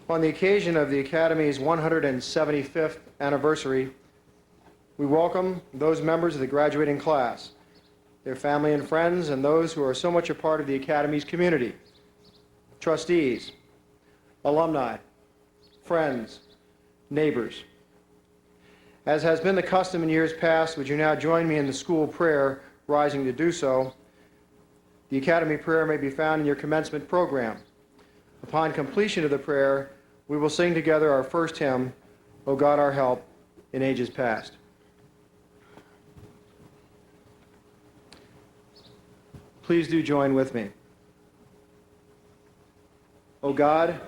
On the occasion of the Academy's 175th anniversary, we welcome those members of the graduating class, their family and friends, and those who are so much a part of the Academy's community, trustees, alumni, friends, neighbors. As has been the custom in years past, would you now join me in the school prayer, rising to do so? The Academy prayer may be found in your commencement program. Upon completion of the prayer, we will sing together our first hymn, O God Our Help in Ages Past. Please do join with me. O God,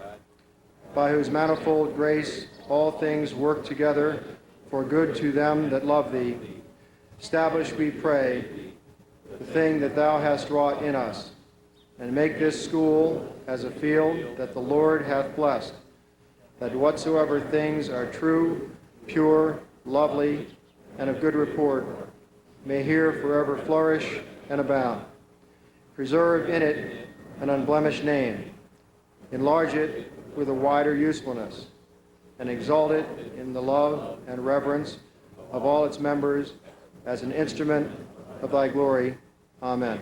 by whose manifold grace all things work together for good to them that love thee, establish, we pray, the thing that thou hast wrought in us, and make this school as a field that the Lord hath blessed, that whatsoever things are true, pure, lovely, and of good report may here forever flourish and abound. Preserve in it an unblemished name, enlarge it with a wider usefulness, and exalt it in the love and reverence of all its members as an instrument of thy glory. Amen.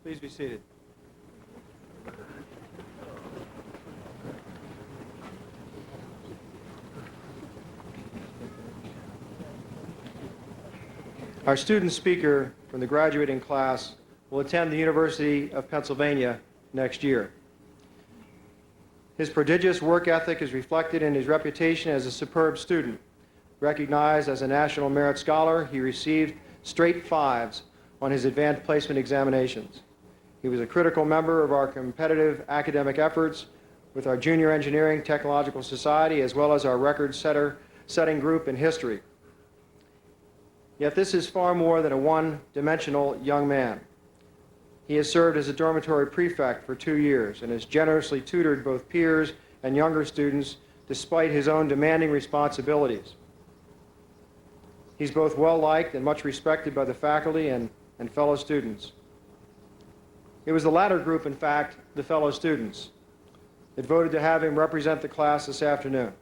Please be seated. Our student speaker from the graduating class will attend the University of Pennsylvania next year. His prodigious work ethic is reflected in his reputation as a superb student. Recognized as a National Merit Scholar, he received straight fives on his advanced placement examinations. He was a critical member of our competitive academic efforts with our Junior Engineering Technological Society, as well as our record-setting group in history. Yet this is far more than a one-dimensional young man. He has served as a dormitory prefect for 2 years and has generously tutored both peers and younger students despite his own demanding responsibilities. He's both well-liked and much respected by the faculty and fellow students. It was the latter group, in fact, the fellow students, that voted to have him represent the class this afternoon.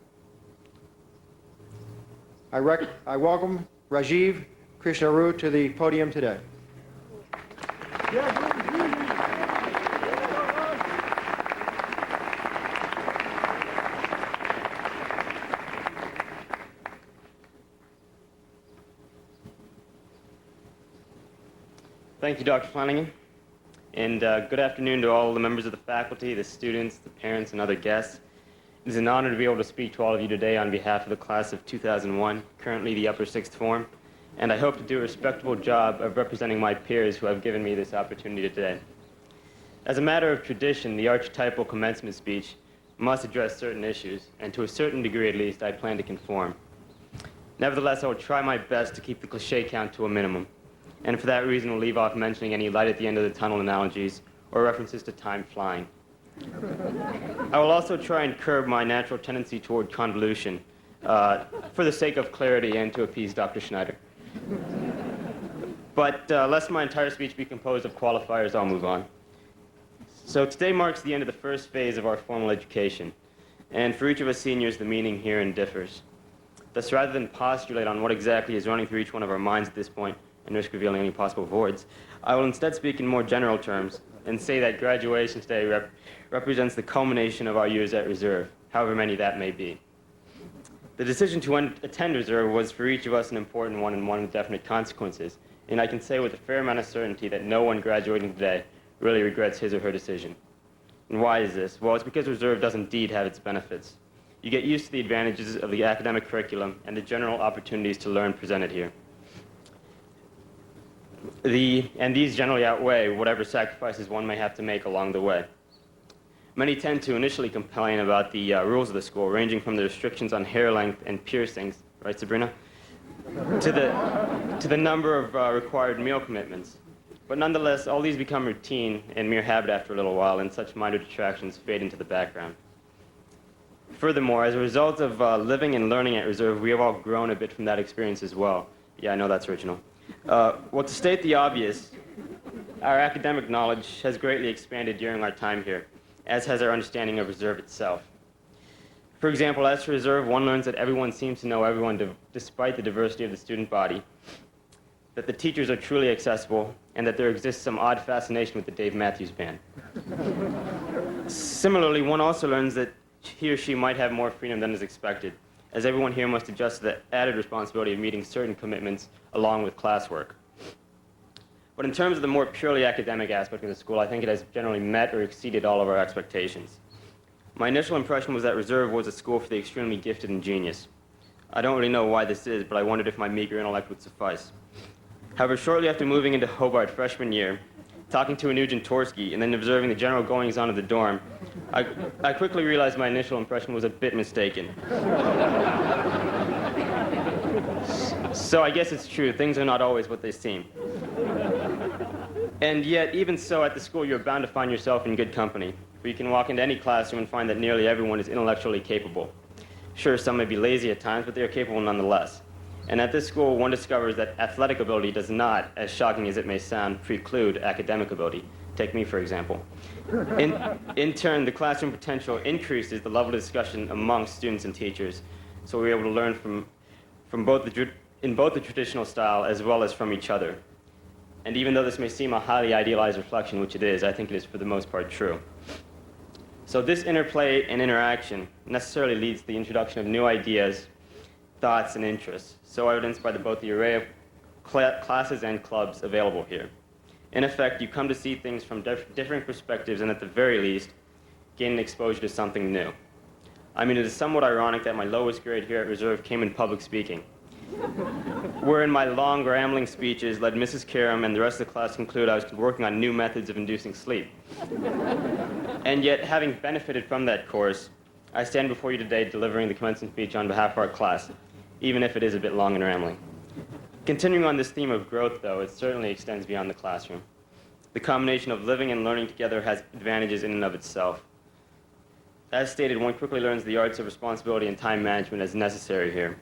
I welcome Rajiv Krishnaru to the podium today. Thank you, Dr. Flanagan, and good afternoon to all the members of the faculty, the students, the parents, and other guests. It is an honor to be able to speak to all of you today on behalf of the class of 2001, currently the upper sixth form, and I hope to do a respectable job of representing my peers who have given me this opportunity today. As a matter of tradition, the archetypal commencement speech must address certain issues, and to a certain degree at least, I plan to conform. Nevertheless, I will try my best to keep the cliché count to a minimum, and for that reason will leave off mentioning any light at the end of the tunnel analogies or references to time flying. I will also try and curb my natural tendency toward convolution for the sake of clarity and to appease Dr. Schneider. But lest my entire speech be composed of qualifiers, I'll move on. So today marks the end of the first phase of our formal education, and for each of us seniors, the meaning herein differs. Thus, rather than postulate on what exactly is running through each one of our minds at this point, and risk revealing any possible voids, I will instead speak in more general terms and say that graduation today represents the culmination of our years at reserve, however many that may be. The decision to attend reserve was for each of us an important one and one with definite consequences, and I can say with a fair amount of certainty that no one graduating today really regrets his or her decision. And why is this? Well, it's because reserve does indeed have its benefits. You get used to the advantages of the academic curriculum and the general opportunities to learn presented here. And these generally outweigh whatever sacrifices one may have to make along the way. Many tend to initially complain about the rules of the school, ranging from the restrictions on hair length and piercings, right, Sabrina, to the number of required meal commitments. But nonetheless, all these become routine and mere habit after a little while, and such minor detractions fade into the background. Furthermore, as a result of living and learning at reserve, we have all grown a bit from that experience as well. Yeah, I know that's original. Well, to state the obvious, our academic knowledge has greatly expanded during our time here, as has our understanding of reserve itself. For example, as for reserve, one learns that everyone seems to know everyone despite the diversity of the student body, that the teachers are truly accessible, and that there exists some odd fascination with the Dave Matthews Band. Similarly, one also learns that he or she might have more freedom than is expected, as everyone here must adjust to the added responsibility of meeting certain commitments along with classwork. But in terms of the more purely academic aspect of the school, I think it has generally met or exceeded all of our expectations. My initial impression was that reserve was a school for the extremely gifted and genius. I don't really know why this is, but I wondered if my meager intellect would suffice. However, shortly after moving into Hobart freshman year, talking to Anuj and Torsky, and then observing the general goings-on of the dorm, I quickly realized my initial impression was a bit mistaken. So I guess it's true, things are not always what they seem. And yet, even so, at the school you're bound to find yourself in good company, for you can walk into any classroom and find that nearly everyone is intellectually capable. Sure, some may be lazy at times, but they are capable nonetheless. And at this school, one discovers that athletic ability does not, as shocking as it may sound, preclude academic ability. Take me, for example. In turn, the classroom potential increases the level of discussion amongst students and teachers, so we're able to learn from both in both the traditional style as well as from each other. And even though this may seem a highly idealized reflection, which it is, I think it is for the most part true. So this interplay and interaction necessarily leads to the introduction of new ideas, thoughts, and interests, so evidenced by both the array of classes and clubs available here. In effect, you come to see things from different perspectives and, at the very least, gain an exposure to something new. I mean, it is somewhat ironic that my lowest grade here at Reserve came in public speaking, wherein my long, rambling speeches led Mrs. Karam and the rest of the class to conclude I was working on new methods of inducing sleep. And yet, having benefited from that course, I stand before you today delivering the commencement speech on behalf of our class, even if it is a bit long and rambling. Continuing on this theme of growth, though, it certainly extends beyond the classroom. The combination of living and learning together has advantages in and of itself. As stated, one quickly learns the arts of responsibility and time management as necessary here.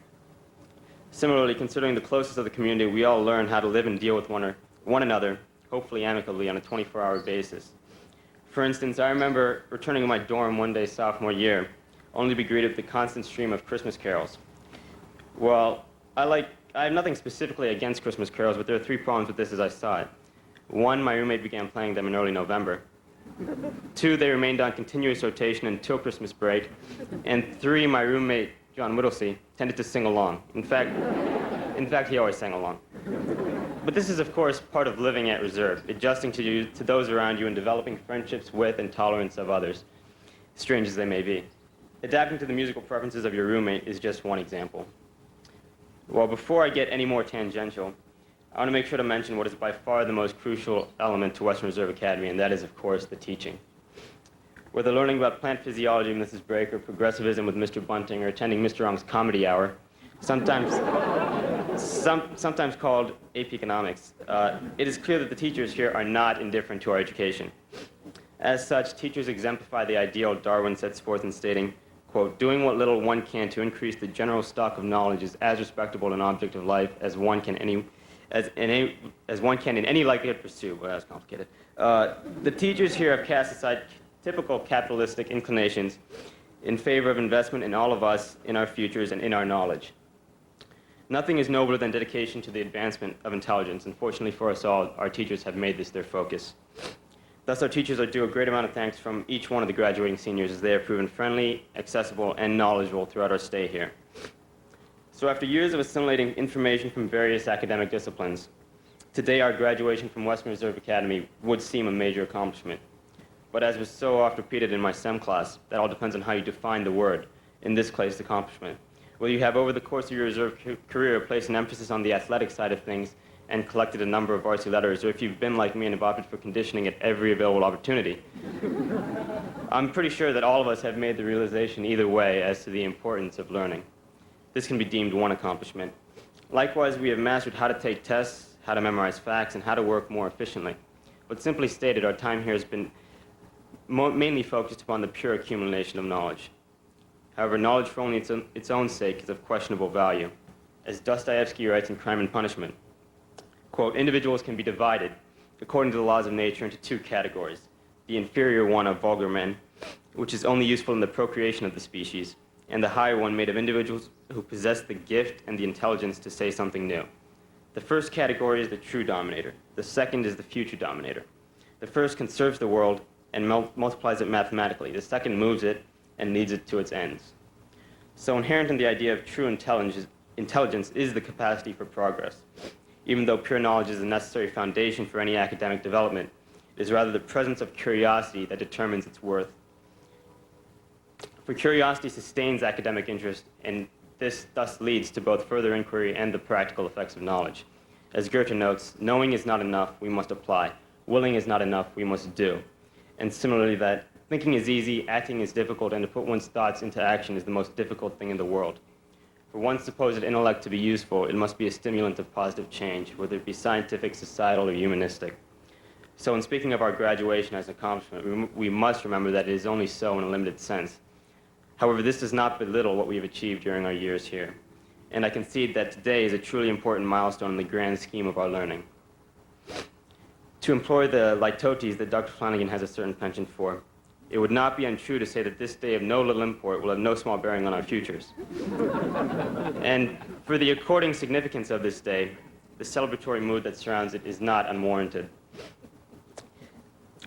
Similarly, considering the closest of the community, we all learn how to live and deal with one another, hopefully amicably, on a 24-hour basis. For instance, I remember returning to my dorm one day sophomore year, only to be greeted with the constant stream of Christmas carols. Well, I have nothing specifically against Christmas carols, but there are 3 problems with this as I saw it. 1, my roommate began playing them in early November. 2, they remained on continuous rotation until Christmas break. And 3, my roommate, John Whittlesey, tended to sing along. In fact, he always sang along. But this is, of course, part of living at reserve, adjusting to those around you and developing friendships with and tolerance of others, strange as they may be. Adapting to the musical preferences of your roommate is just one example. Well, before I get any more tangential, I want to make sure to mention what is by far the most crucial element to Western Reserve Academy, and that is, of course, the teaching. Whether learning about plant physiology with Mrs. Brake, or progressivism with Mr. Bunting, or attending Mr. Ong's comedy hour, sometimes called AP Economics, it is clear that the teachers here are not indifferent to our education. As such, teachers exemplify the ideal Darwin sets forth in stating, quote, "Doing what little one can to increase the general stock of knowledge is as respectable an object of life as one can in any likelihood pursue." Well, that's complicated. The teachers here have cast aside typical capitalistic inclinations in favor of investment in all of us, in our futures, and in our knowledge. Nothing is nobler than dedication to the advancement of intelligence, and fortunately for us all, our teachers have made this their focus. Thus, our teachers are due a great amount of thanks from each one of the graduating seniors, as they have proven friendly, accessible, and knowledgeable throughout our stay here. So after years of assimilating information from various academic disciplines, today our graduation from Western Reserve Academy would seem a major accomplishment. But as was so oft repeated in my STEM class, that all depends on how you define the word, in this case, accomplishment. Will you have, over the course of your reserve career, placed an emphasis on the athletic side of things and collected a number of varsity letters, or if you've been like me and have opted for conditioning at every available opportunity? I'm pretty sure that all of us have made the realization either way as to the importance of learning. This can be deemed one accomplishment. Likewise, we have mastered how to take tests, how to memorize facts, and how to work more efficiently. But simply stated, our time here has been mainly focused upon the pure accumulation of knowledge. However, knowledge for only its own sake is of questionable value. As Dostoevsky writes in Crime and Punishment, quote, "Individuals can be divided, according to the laws of nature, into 2 categories. The inferior one of vulgar men, which is only useful in the procreation of the species, and the higher one made of individuals who possess the gift and the intelligence to say something new. The first category is the true dominator. The second is the future dominator. The first conserves the world and multiplies it mathematically. The second moves it and leads it to its ends." So inherent in the idea of true intelligence is the capacity for progress. Even though pure knowledge is a necessary foundation for any academic development, it is rather the presence of curiosity that determines its worth. For curiosity sustains academic interest, and this thus leads to both further inquiry and the practical effects of knowledge. As Goethe notes, knowing is not enough, we must apply. Willing is not enough, we must do. And similarly, that thinking is easy, acting is difficult, and to put one's thoughts into action is the most difficult thing in the world. For one's supposed intellect to be useful, it must be a stimulant of positive change, whether it be scientific, societal, or humanistic. So in speaking of our graduation as an accomplishment, we must remember that it is only so in a limited sense. However, this does not belittle what we have achieved during our years here. And I concede that today is a truly important milestone in the grand scheme of our learning. To employ the litotes that Dr. Flanagan has a certain penchant for, it would not be untrue to say that this day of no little import will have no small bearing on our futures. And for the according significance of this day, the celebratory mood that surrounds it is not unwarranted.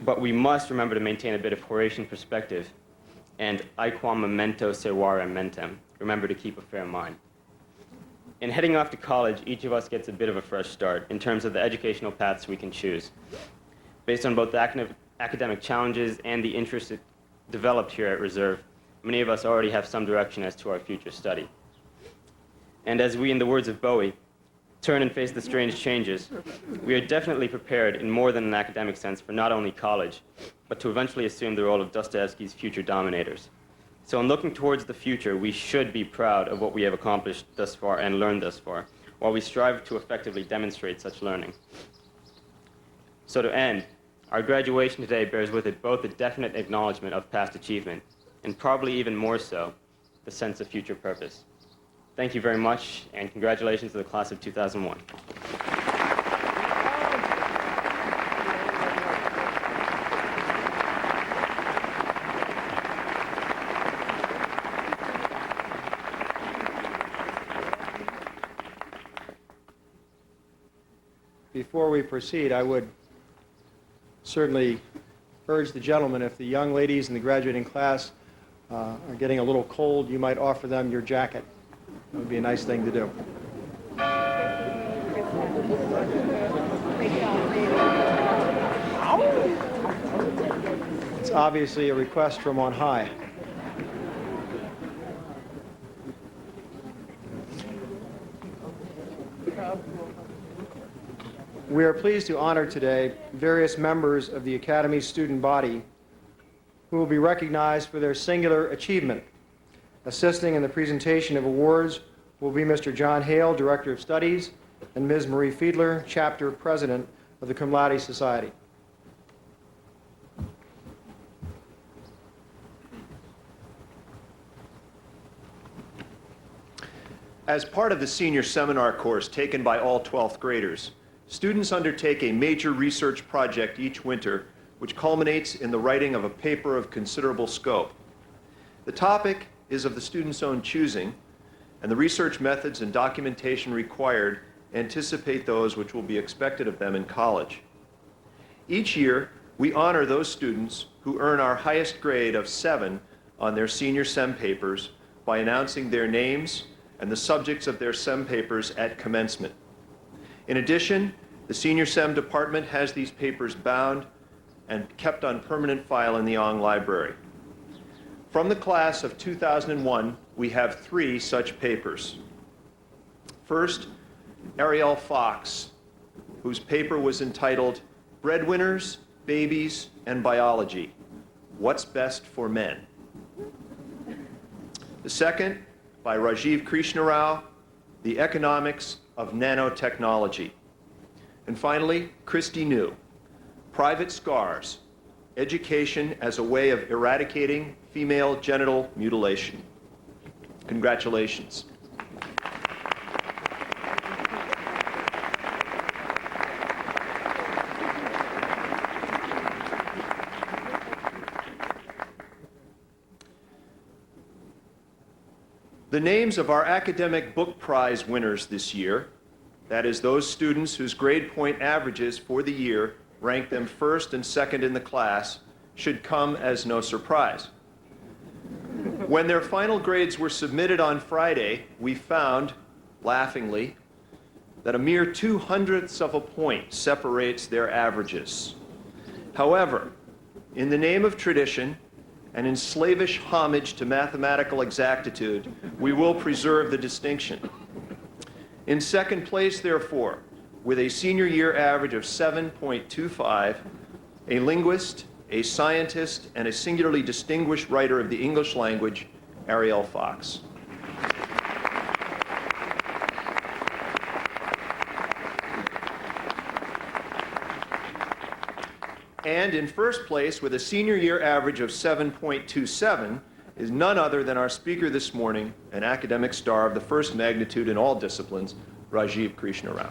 But we must remember to maintain a bit of Horatian perspective, and aequam memento servare mentem, remember to keep a fair mind. In heading off to college, each of us gets a bit of a fresh start in terms of the educational paths we can choose. Based on both the academic challenges and the interests developed here at Reserve, many of us already have some direction as to our future study. And as we, in the words of Bowie, turn and face the strange changes, we are definitely prepared in more than an academic sense for not only college, but to eventually assume the role of Dostoevsky's future dominators. So in looking towards the future, we should be proud of what we have accomplished thus far and learned thus far, while we strive to effectively demonstrate such learning. So to end, Our graduation today bears with it both a definite acknowledgement of past achievement, and probably even more so, the sense of future purpose. Thank you very much, and congratulations to the class of 2001. Before we proceed, I would certainly urge the gentlemen, if the young ladies in the graduating class are getting a little cold, you might offer them your jacket. That would be a nice thing to do. It's obviously a request from on high. We are pleased to honor today various members of the Academy's student body who will be recognized for their singular achievement. Assisting in the presentation of awards will be Mr. John Hale, Director of Studies, and Ms. Marie Fiedler, Chapter President of the Cum Laude Society. As part of the senior seminar course taken by all 12th graders, students undertake a major research project each winter, which culminates in the writing of a paper of considerable scope. The topic is of the student's own choosing, and the research methods and documentation required anticipate those which will be expected of them in college. Each year, we honor those students who earn our highest grade of 7 on their senior SEM papers by announcing their names and the subjects of their SEM papers at commencement. In addition, the Senior SEM department has these papers bound and kept on permanent file in the Ong Library. From the class of 2001, we have 3 such papers. First, Ariel Fox, whose paper was entitled Breadwinners, Babies, and Biology: What's Best for Men? The second, by Rajiv Krishnarao, The Economics of Nanotechnology. And finally, Christy New, Private Scars: Education as a Way of Eradicating Female Genital Mutilation. Congratulations. The names of our Academic Book Prize winners this year, that is, those students whose grade point averages for the year rank them first and second in the class, should come as no surprise. When their final grades were submitted on Friday, we found, laughingly, that a mere 0.02 of a point separates their averages. However, in the name of tradition, and in slavish homage to mathematical exactitude, we will preserve the distinction. In second place, therefore, with a senior year average of 7.25, a linguist, a scientist, and a singularly distinguished writer of the English language, Ariel Fox. And in first place, with a senior year average of 7.27, is none other than our speaker this morning, an academic star of the first magnitude in all disciplines, Rajiv Krishnarao.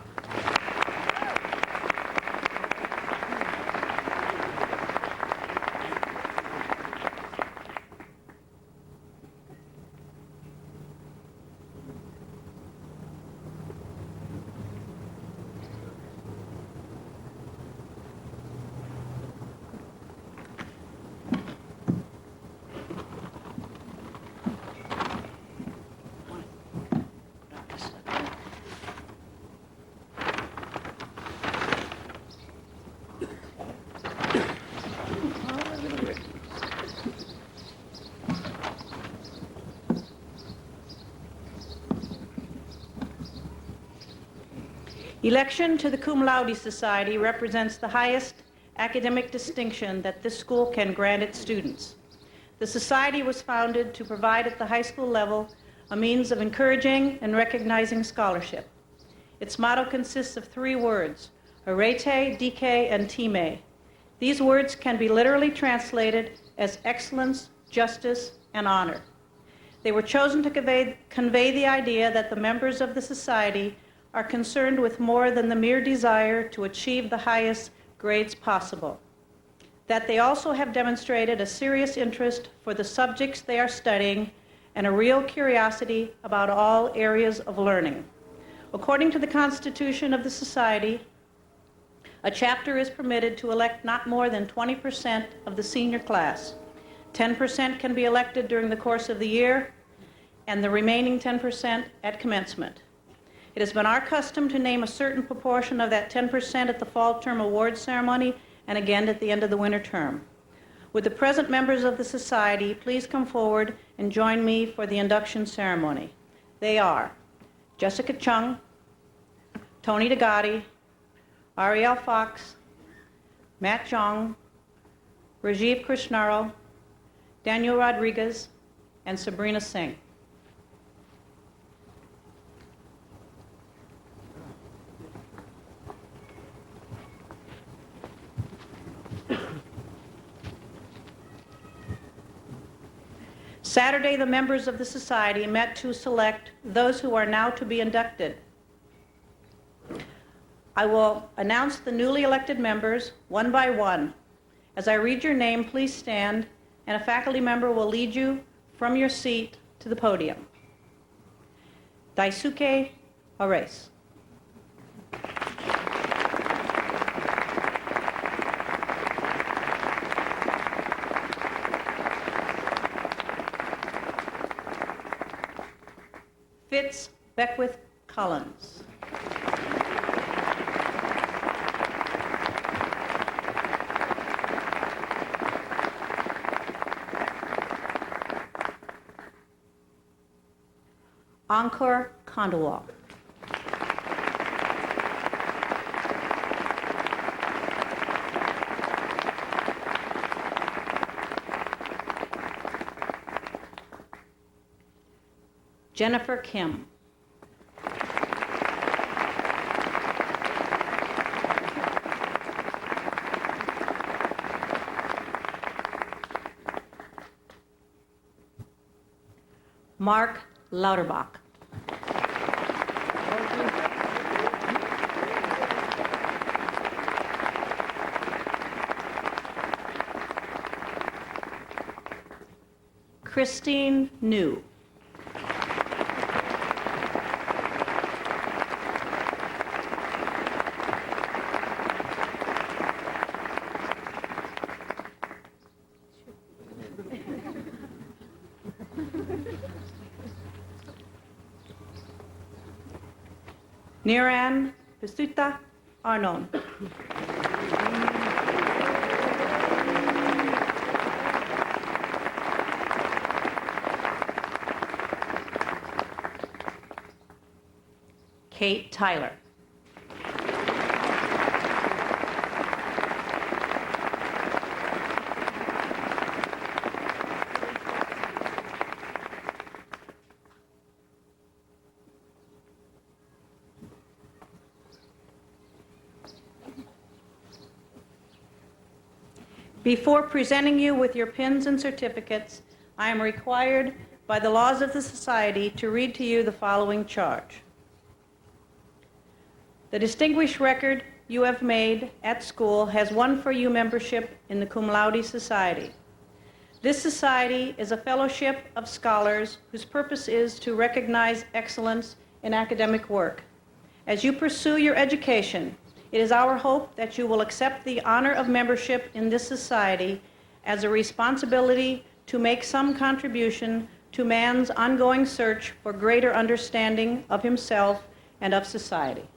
Election to the Cum Laude Society represents the highest academic distinction that this school can grant its students. The society was founded to provide at the high school level a means of encouraging and recognizing scholarship. Its motto consists of 3 words: arete, dike, and time, These words can be literally translated as excellence, justice, and honor. They were chosen to convey the idea that the members of the society are concerned with more than the mere desire to achieve the highest grades possible, that they also have demonstrated a serious interest for the subjects they are studying and a real curiosity about all areas of learning. According to the Constitution of the Society, a chapter is permitted to elect not more than 20% of the senior class. 10% can be elected during the course of the year, and the remaining 10% at commencement. It has been our custom to name a certain proportion of that 10% at the fall term award ceremony and again at the end of the winter term. Would the present members of the society please come forward and join me for the induction ceremony? They are Jessica Chung, Tony DeGotti, Ariel Fox, Matt Jong, Rajiv Krishnaro, Daniel Rodriguez, and Sabrina Singh. Saturday, the members of the society met to select those who are now to be inducted. I will announce the newly elected members one by one. As I read your name, please stand, and a faculty member will lead you from your seat to the podium. Daisuke Ares. Fitz Beckwith Collins. Ankur Khandawal. Jennifer Kim. Mark Lauterbach. Christine New. Niran Pasuta Arnon. Kate Tyler. Before presenting you with your pins and certificates, I am required by the laws of the Society to read to you the following charge. The distinguished record you have made at school has won for you membership in the Cum Laude Society. This society is a fellowship of scholars whose purpose is to recognize excellence in academic work. As you pursue your education, it is our hope that you will accept the honor of membership in this society as a responsibility to make some contribution to man's ongoing search for greater understanding of himself and of society.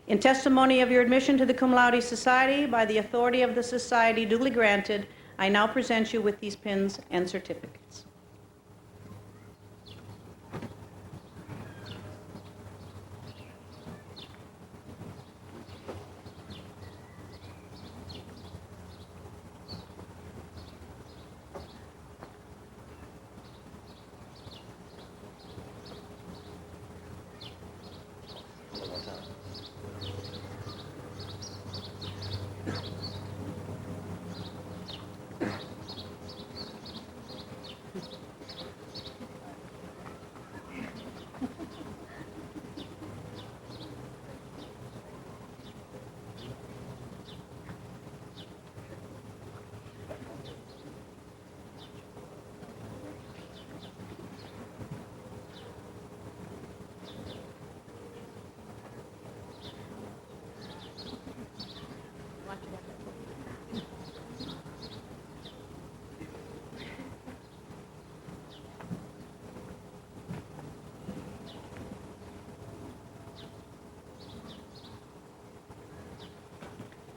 In testimony of your admission to the Cum Laude Society by the authority of the Society duly granted, I now present you with these pins and certificates.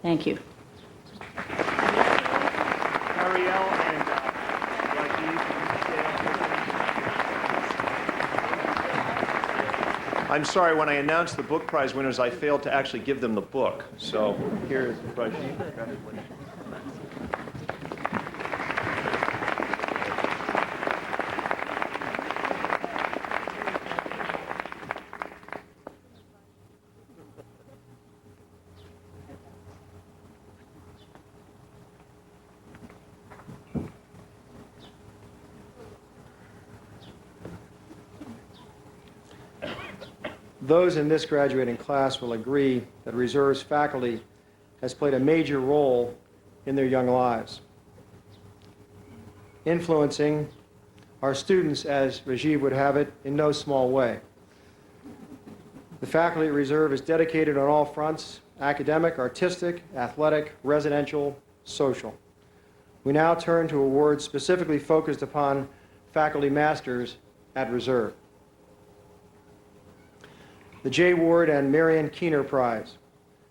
Thank you. Ariel and Rajiv, I'm sorry, when I announced the book prize winners, I failed to actually give them the book. So here's Rajiv. Those in this graduating class will agree that Reserve's faculty has played a major role in their young lives, influencing our students, as Rajiv would have it, in no small way. The faculty at Reserve is dedicated on all fronts: academic, artistic, athletic, residential, social. We now turn to awards specifically focused upon faculty masters at Reserve. The J. Ward and Marion Keener Prize.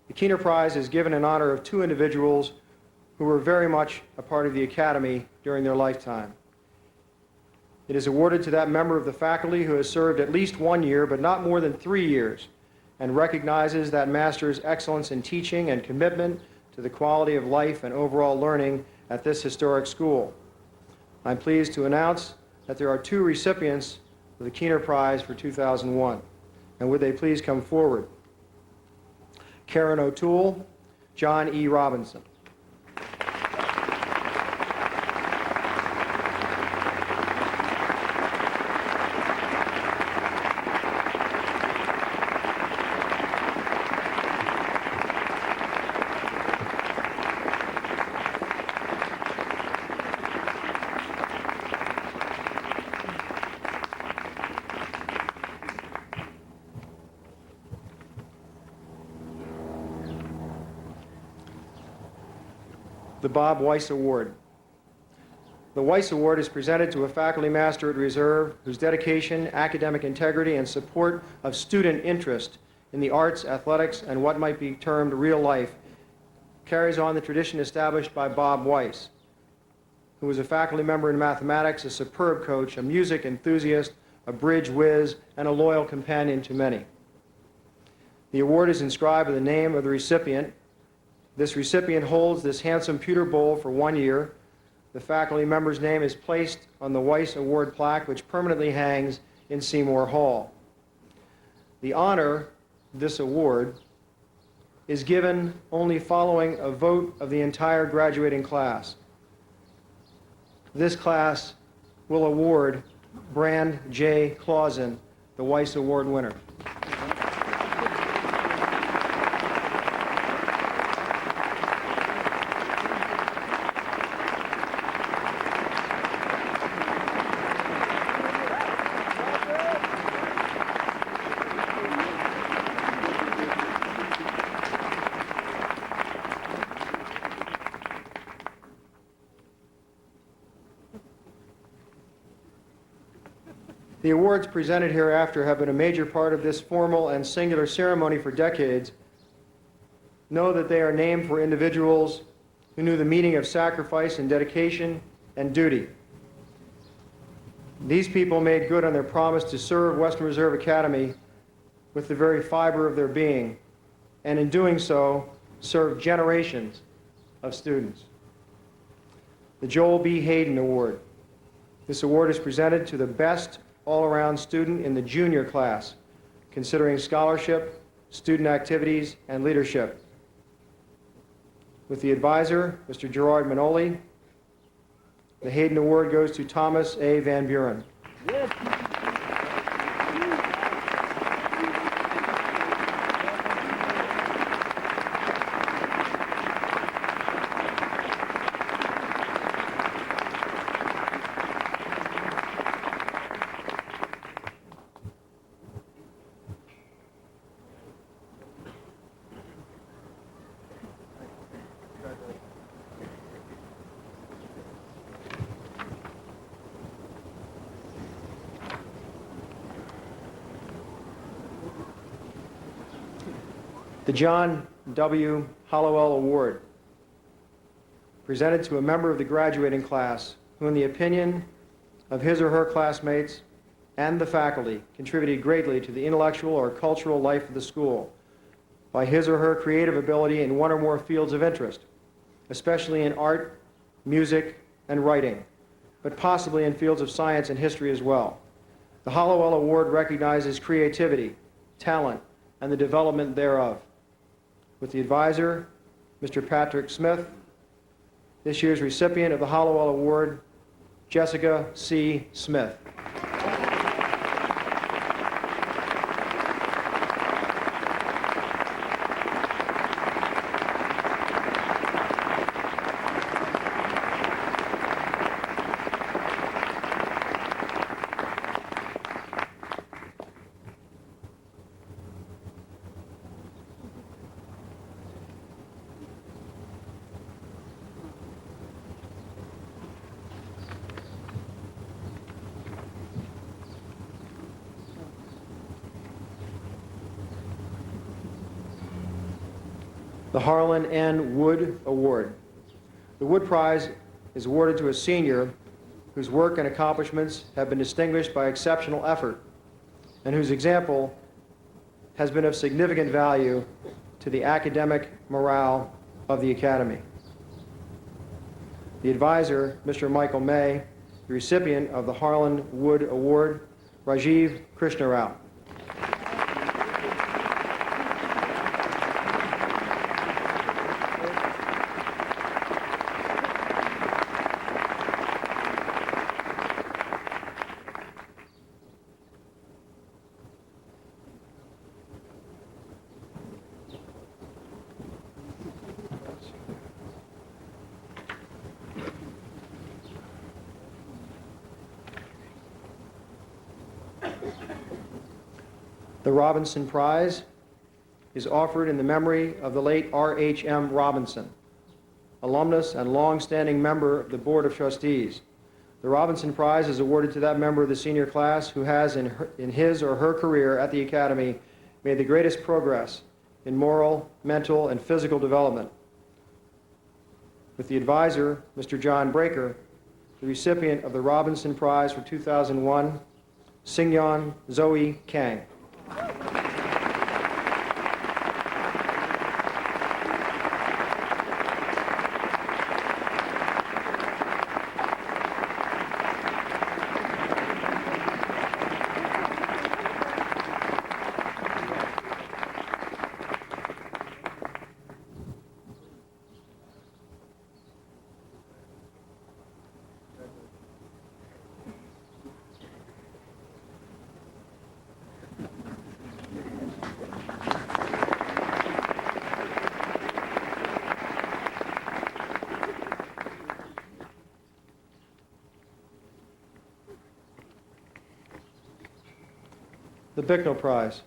The Keener Prize is given in honor of two individuals who were very much a part of the Academy during their lifetime. It is awarded to that member of the faculty who has served at least 1 year, but not more than 3 years, and recognizes that master's excellence in teaching and commitment to the quality of life and overall learning at this historic school. I'm pleased to announce that there are 2 recipients of the Keener Prize for 2001. And would they please come forward? Karen O'Toole, John E. Robinson. The Bob Weiss Award. The Weiss Award is presented to a faculty master at Reserve whose dedication, academic integrity, and support of student interest in the arts, athletics, and what might be termed real life carries on the tradition established by Bob Weiss, who was a faculty member in mathematics, a superb coach, a music enthusiast, a bridge whiz, and a loyal companion to many. The award is inscribed with the name of the recipient. This recipient holds this handsome pewter bowl for 1 year. The faculty member's name is placed on the Weiss Award plaque, which permanently hangs in Seymour Hall. The honor, this award, is given only following a vote of the entire graduating class. This class will award Brand J. Clausen, the Weiss Award winner. The awards presented hereafter have been a major part of this formal and singular ceremony for decades. Know that they are named for individuals who knew the meaning of sacrifice and dedication and duty. These people made good on their promise to serve Western Reserve Academy with the very fiber of their being, and in doing so, served generations of students. The Joel B. Hayden Award. This award is presented to the best all-around student in the junior class, considering scholarship, student activities, and leadership. With the advisor, Mr. Gerard Manoli, the Hayden Award goes to Thomas A. Van Buren. Yes. The John W. Hollowell Award, presented to a member of the graduating class who, in the opinion of his or her classmates and the faculty, contributed greatly to the intellectual or cultural life of the school by his or her creative ability in one or more fields of interest, especially in art, music, and writing, but possibly in fields of science and history as well. The Hollowell Award recognizes creativity, talent, and the development thereof. With the advisor, Mr. Patrick Smith, this year's recipient of the Hollowell Award, Jessica C. Smith. The Harlan N. Wood Award. The Wood Prize is awarded to a senior whose work and accomplishments have been distinguished by exceptional effort and whose example has been of significant value to the academic morale of the Academy. The advisor, Mr. Michael May, the recipient of the Harlan Wood Award, Rajiv Krishnarao. The Robinson Prize is offered in the memory of the late R.H.M. Robinson, alumnus and long-standing member of the Board of Trustees. The Robinson Prize is awarded to that member of the senior class who has, in his or her career at the Academy, made the greatest progress in moral, mental, and physical development. With the advisor, Mr. John Breaker, the recipient of the Robinson Prize for 2001, Singyeon Zoe Kang. The Bicknell Prize.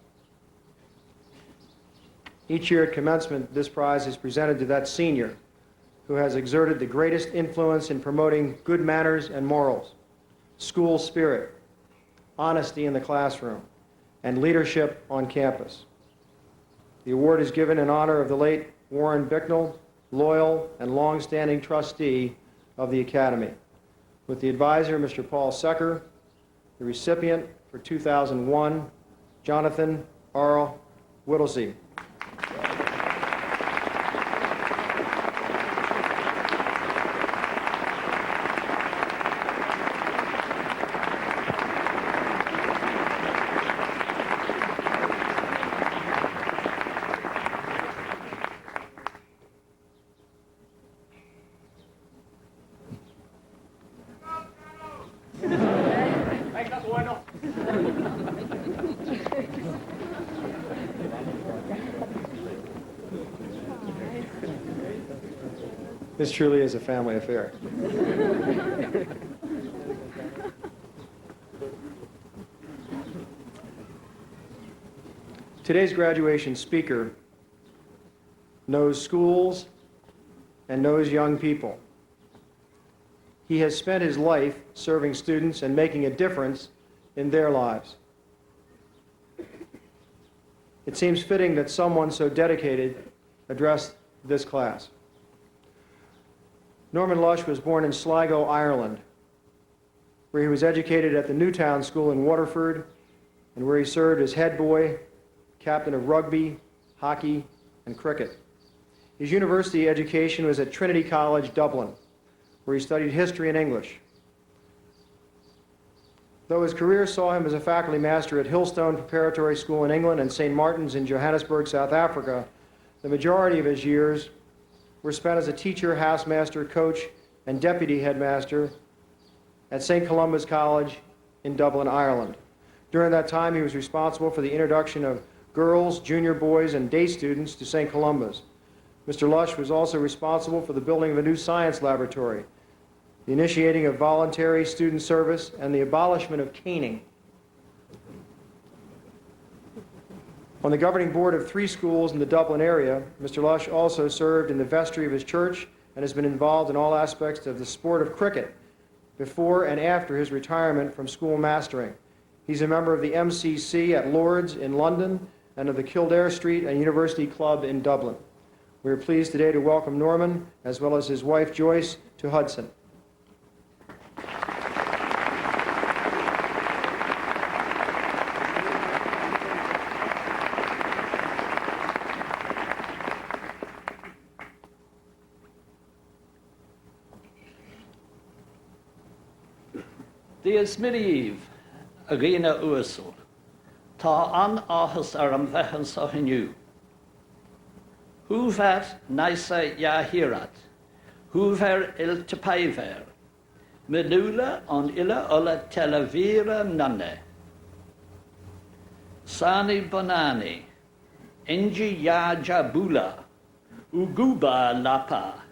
Each year at commencement, this prize is presented to that senior who has exerted the greatest influence in promoting good manners and morals, school spirit, honesty in the classroom, and leadership on campus. The award is given in honor of the late Warren Bicknell, loyal and long-standing trustee of the Academy. With the advisor, Mr. Paul Secker, the recipient for 2001, Jonathan R. Whittlesey. This truly is a family affair. Today's graduation speaker knows schools and knows young people. He has spent his life serving students and making a difference in their lives. It seems fitting that someone so dedicated address this class. Norman Lush was born in Sligo, Ireland, where he was educated at the Newtown School in Waterford, and where he served as head boy, captain of rugby, hockey, and cricket. His university education was at Trinity College, Dublin, where he studied history and English. Though his career saw him as a faculty master at Hillstone Preparatory School in England and St. Martin's in Johannesburg, South Africa, the majority of his years were spent as a teacher, housemaster, coach, and deputy headmaster at St. Columba's College in Dublin, Ireland. During that time, he was responsible for the introduction of girls, junior boys, and day students to St. Columba's. Mr. Lush was also responsible for the building of a new science laboratory, the initiating of voluntary student service, and the abolishment of caning. On the governing board of 3 schools in the Dublin area, Mr. Lush also served in the vestry of his church and has been involved in all aspects of the sport of cricket before and after his retirement from school mastering. He's a member of the MCC at Lord's in London and of the Kildare Street and University Club in Dublin. We are pleased today to welcome Norman, as well as his wife Joyce, to Hudson. Dies Miriv, Arena Ursel, Ta an ahas aram vechen so henu. Húver naisa yahirat, húver il tapaiver, menula on illa ola telavira nane. Sani bonani, inji ya jabula, uguba lapa,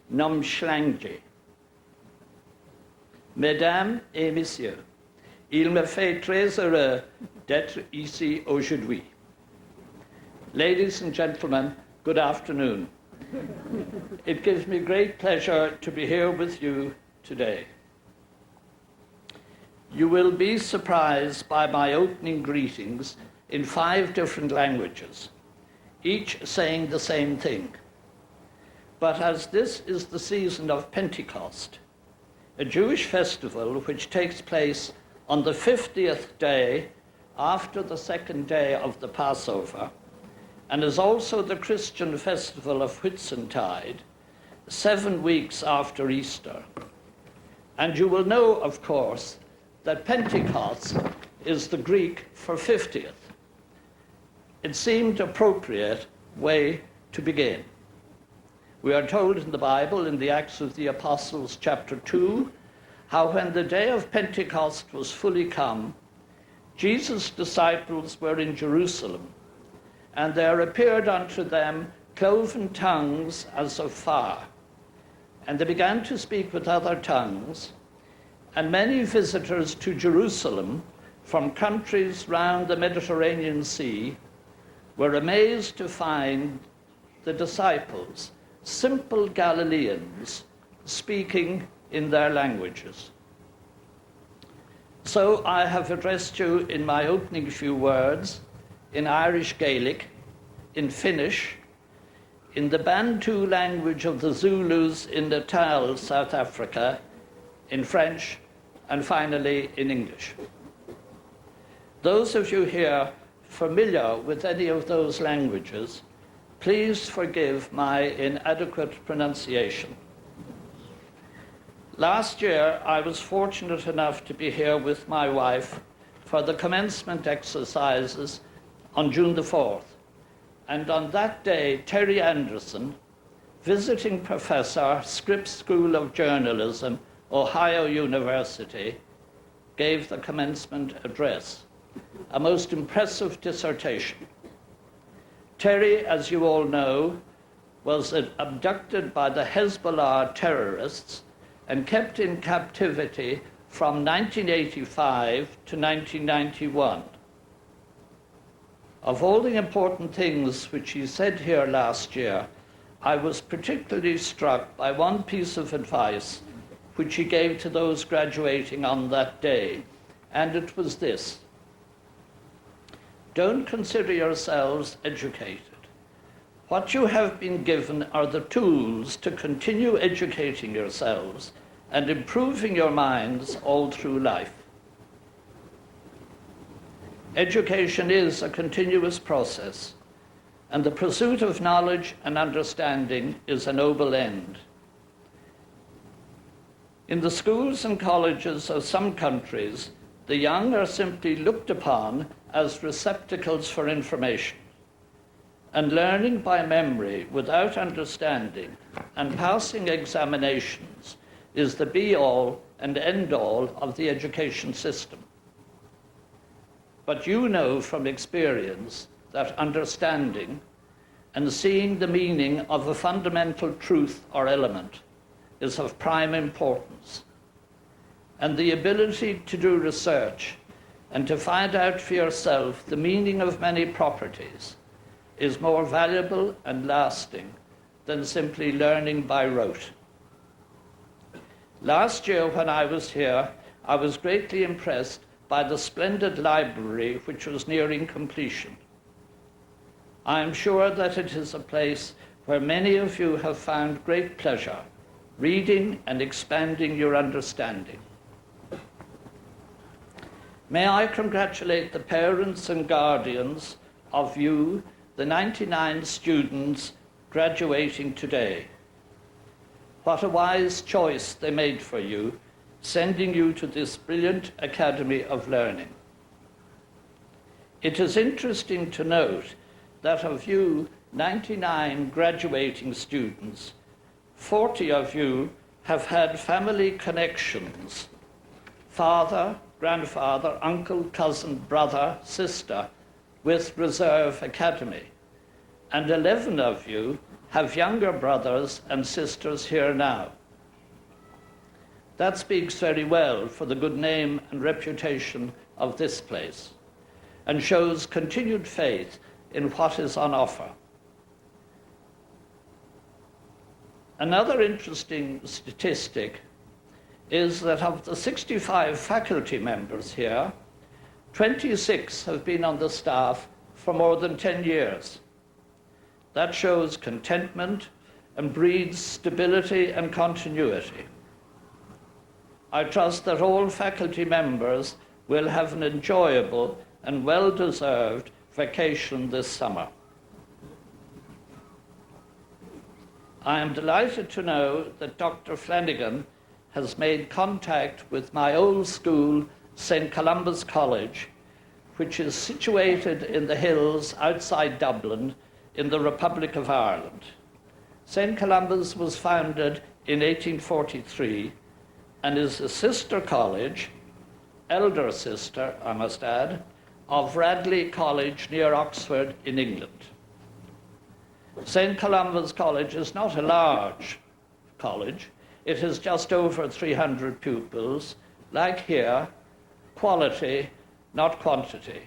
nom schlangji. Mesdames et messieurs, il me fait très heureux d'être ici aujourd'hui. Ladies and gentlemen, good afternoon. It gives me great pleasure to be here with you today. You will be surprised by my opening greetings in 5 different languages, each saying the same thing. But as this is the season of Pentecost, a Jewish festival which takes place on the 50th day after the 2nd day of the Passover, and is also the Christian festival of Whitsuntide, 7 weeks after Easter. And you will know, of course, that Pentecost is the Greek for 50th. It seemed appropriate way to begin. We are told in the Bible, in the Acts of the Apostles, chapter 2, how when the day of Pentecost was fully come, Jesus' disciples were in Jerusalem, and there appeared unto them cloven tongues as of fire. And they began to speak with other tongues, and many visitors to Jerusalem from countries round the Mediterranean Sea were amazed to find the disciples, simple Galileans, speaking in their languages. So I have addressed you in my opening few words in Irish Gaelic, in Finnish, in the Bantu language of the Zulus in Natal, South Africa, in French, and finally in English. Those of you here familiar with any of those languages, please forgive my inadequate pronunciation. Last year, I was fortunate enough to be here with my wife for the commencement exercises on June the 4th. And on that day, Terry Anderson, visiting professor, Scripps School of Journalism, Ohio University, gave the commencement address, a most impressive dissertation. Terry, as you all know, was abducted by the Hezbollah terrorists and kept in captivity from 1985 to 1991. Of all the important things which he said here last year, I was particularly struck by one piece of advice which he gave to those graduating on that day, and it was this: don't consider yourselves educated. What you have been given are the tools to continue educating yourselves and improving your minds all through life. Education is a continuous process, and the pursuit of knowledge and understanding is a noble end. In the schools and colleges of some countries, the young are simply looked upon as receptacles for information, and learning by memory without understanding and passing examinations is the be-all and end-all of the education system. But you know from experience that understanding and seeing the meaning of a fundamental truth or element is of prime importance. And the ability to do research and to find out for yourself the meaning of many properties is more valuable and lasting than simply learning by rote. Last year when I was here, I was greatly impressed by the splendid library which was nearing completion. I am sure that it is a place where many of you have found great pleasure reading and expanding your understanding. May I congratulate the parents and guardians of you, the 99 students graduating today. What a wise choice they made for you, sending you to this brilliant academy of learning. It is interesting to note that of you 99 graduating students, 40 of you have had family connections, father, grandfather, uncle, cousin, brother, sister, with Reserve Academy. And 11 of you have younger brothers and sisters here now. That speaks very well for the good name and reputation of this place, and shows continued faith in what is on offer. Another interesting statistic is that of the 65 faculty members here, 26 have been on the staff for more than 10 years. That shows contentment and breeds stability and continuity. I trust that all faculty members will have an enjoyable and well-deserved vacation this summer. I am delighted to know that Dr. Flanagan has made contact with my old school, St. Columba's College, which is situated in the hills outside Dublin in the Republic of Ireland. St. Columba's was founded in 1843 and is a sister college, elder sister, I must add, of Radley College near Oxford in England. St. Columba's College is not a large college. It has just over 300 pupils. Like here, quality, not quantity.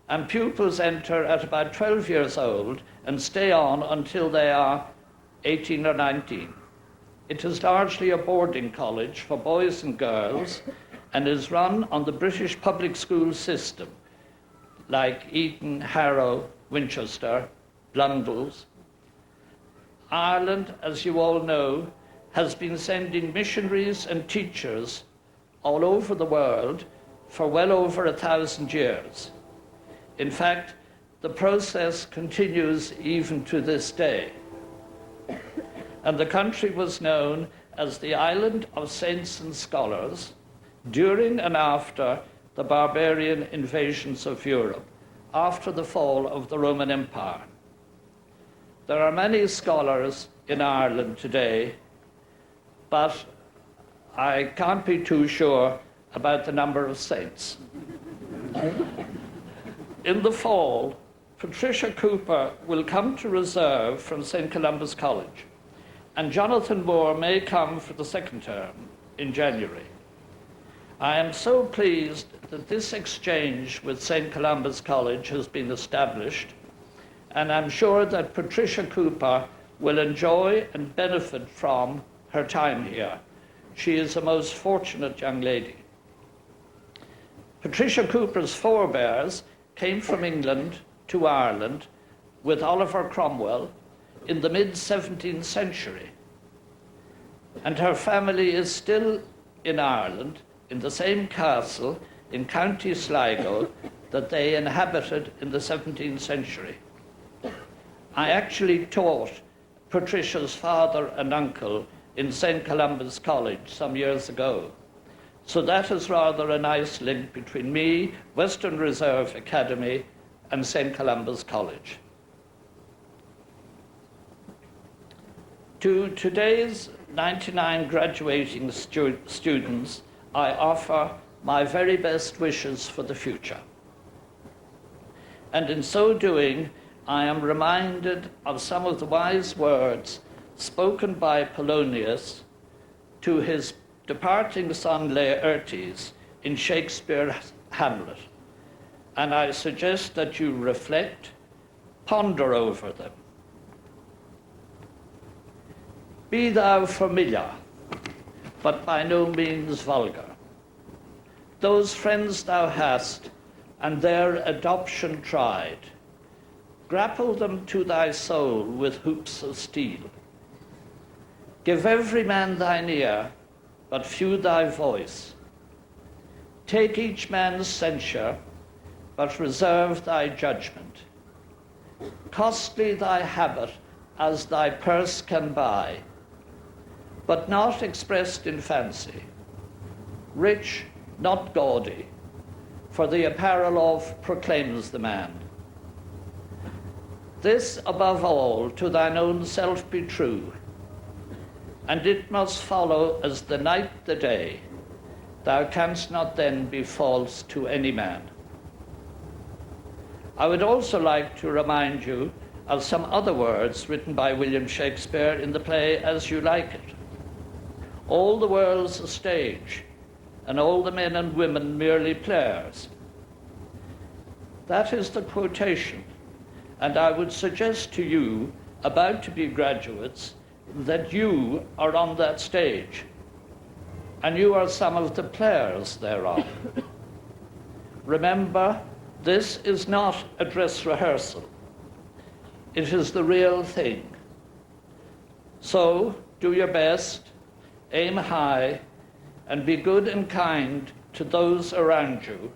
And pupils enter at about 12 years old and stay on until they are 18 or 19. It is largely a boarding college for boys and girls and is run on the British public school system, like Eton, Harrow, Winchester, Blundell's. Ireland, as you all know, has been sending missionaries and teachers all over the world for well over 1,000 years. In fact, the process continues even to this day. And the country was known as the Island of Saints and Scholars during and after the barbarian invasions of Europe, after the fall of the Roman Empire. There are many scholars in Ireland today, but I can't be too sure about the number of saints. In the fall, Patricia Cooper will come to reserve from St. Columba's College, and Jonathan Moore may come for the second term in January. I am so pleased that this exchange with St. Columba's College has been established, and I'm sure that Patricia Cooper will enjoy and benefit from her time here. She is a most fortunate young lady. Patricia Cooper's forebears came from England to Ireland with Oliver Cromwell in the mid-17th century. And her family is still in Ireland, in the same castle in County Sligo that they inhabited in the 17th century. I actually taught Patricia's father and uncle in St. Columba's College some years ago. So that is rather a nice link between me, Western Reserve Academy, and St. Columba's College. To today's 99 graduating students, I offer my very best wishes for the future. And in so doing, I am reminded of some of the wise words spoken by Polonius to his departing son Laertes in Shakespeare's Hamlet. And I suggest that you reflect, ponder over them. Be thou familiar, but by no means vulgar. Those friends thou hast, and their adoption tried, grapple them to thy soul with hoops of steel. Give every man thine ear, but few thy voice. Take each man's censure, but reserve thy judgment. Costly thy habit as thy purse can buy, but not expressed in fancy. Rich, not gaudy, for the apparel of proclaims the man. This above all to thine own self be true, and it must follow as the night the day. Thou canst not then be false to any man. I would also like to remind you of some other words written by William Shakespeare in the play As You Like It. All the world's a stage, and all the men and women merely players. That is the quotation, and I would suggest to you, about to be graduates, that you are on that stage, and you are some of the players thereon. Remember, this is not a dress rehearsal. It is the real thing. So, do your best, aim high, and be good and kind to those around you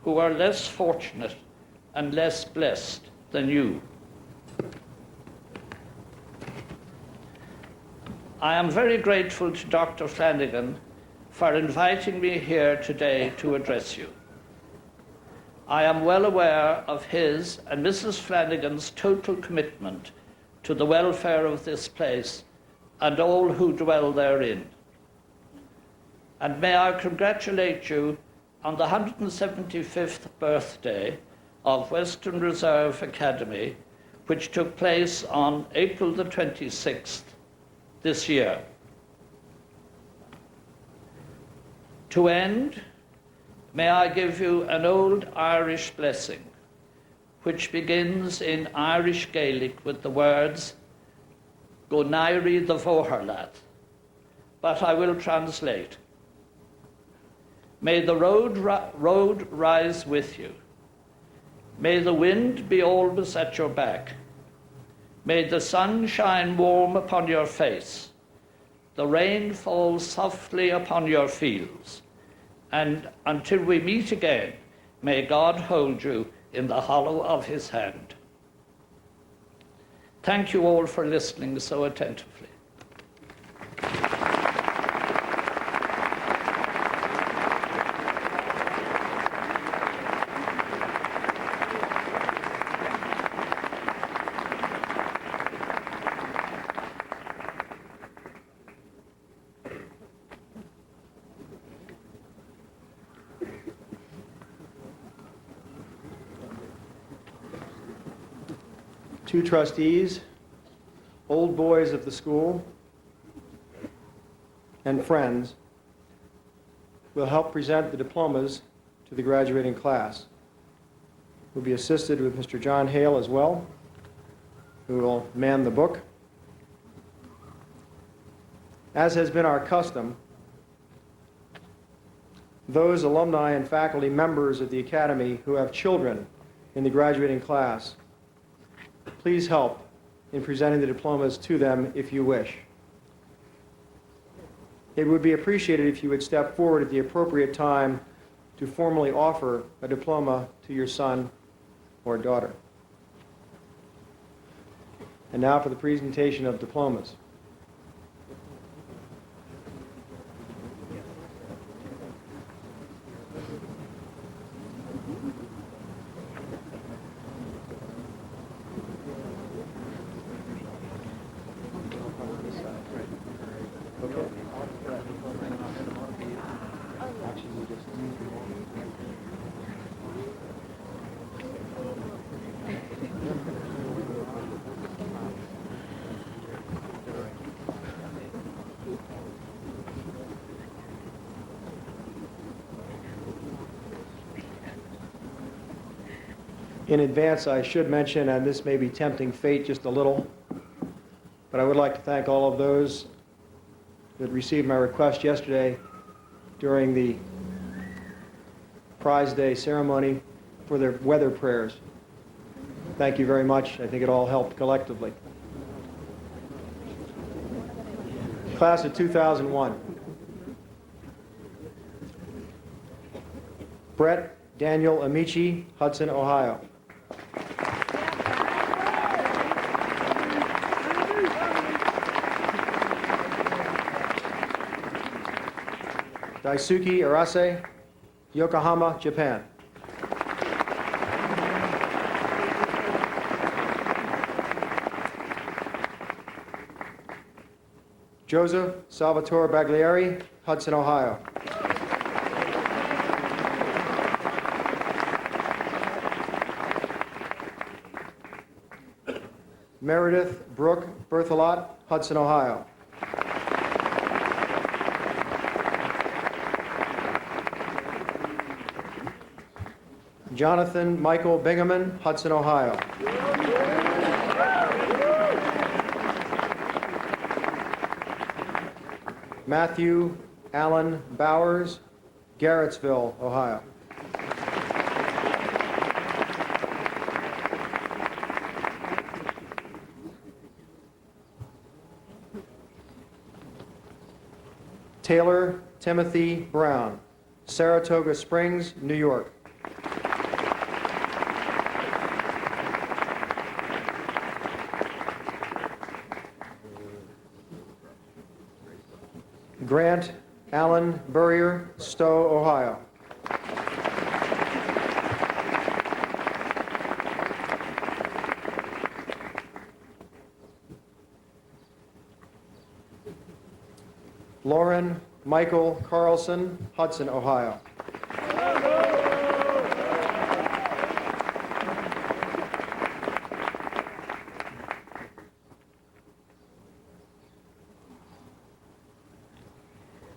who are less fortunate and less blessed than you. I am very grateful to Dr. Flanagan for inviting me here today to address you. I am well aware of his and Mrs. Flanagan's total commitment to the welfare of this place and all who dwell therein. And may I congratulate you on the 175th birthday of Western Reserve Academy, which took place on April the 26th this year. To end, may I give you an old Irish blessing, which begins in Irish Gaelic with the words, Go nairi the Voharlat, but I will translate. May the road rise with you. May the wind be always at your back. May the sun shine warm upon your face. The rain fall softly upon your fields. And until we meet again, may God hold you in the hollow of his hand. Thank you all for listening so attentively. Two trustees, old boys of the school, and friends will help present the diplomas to the graduating class. We'll be assisted with Mr. John Hale as well, who will man the book. As has been our custom, those alumni and faculty members of the Academy who have children in the graduating class, please help in presenting the diplomas to them if you wish. It would be appreciated if you would step forward at the appropriate time to formally offer a diploma to your son or daughter. And now for the presentation of diplomas. In advance, I should mention, and this may be tempting fate just a little, but I would like to thank all of those that received my request yesterday during the Prize Day ceremony for their weather prayers. Thank you very much. I think it all helped collectively. Class of 2001. Brett Daniel Amici, Hudson, Ohio. Daisuke Arase, Yokohama, Japan. Joseph Salvatore Baglieri, Hudson, Ohio. Meredith Brooke Berthelot, Hudson, Ohio. Jonathan Michael Bingaman, Hudson, Ohio. Matthew Allen Bowers, Garrettsville, Ohio. Taylor Timothy Brown, Saratoga Springs, New York. Grant Allen Burrier, Stowe, Ohio. Lauren Michael Carlson, Hudson, Ohio.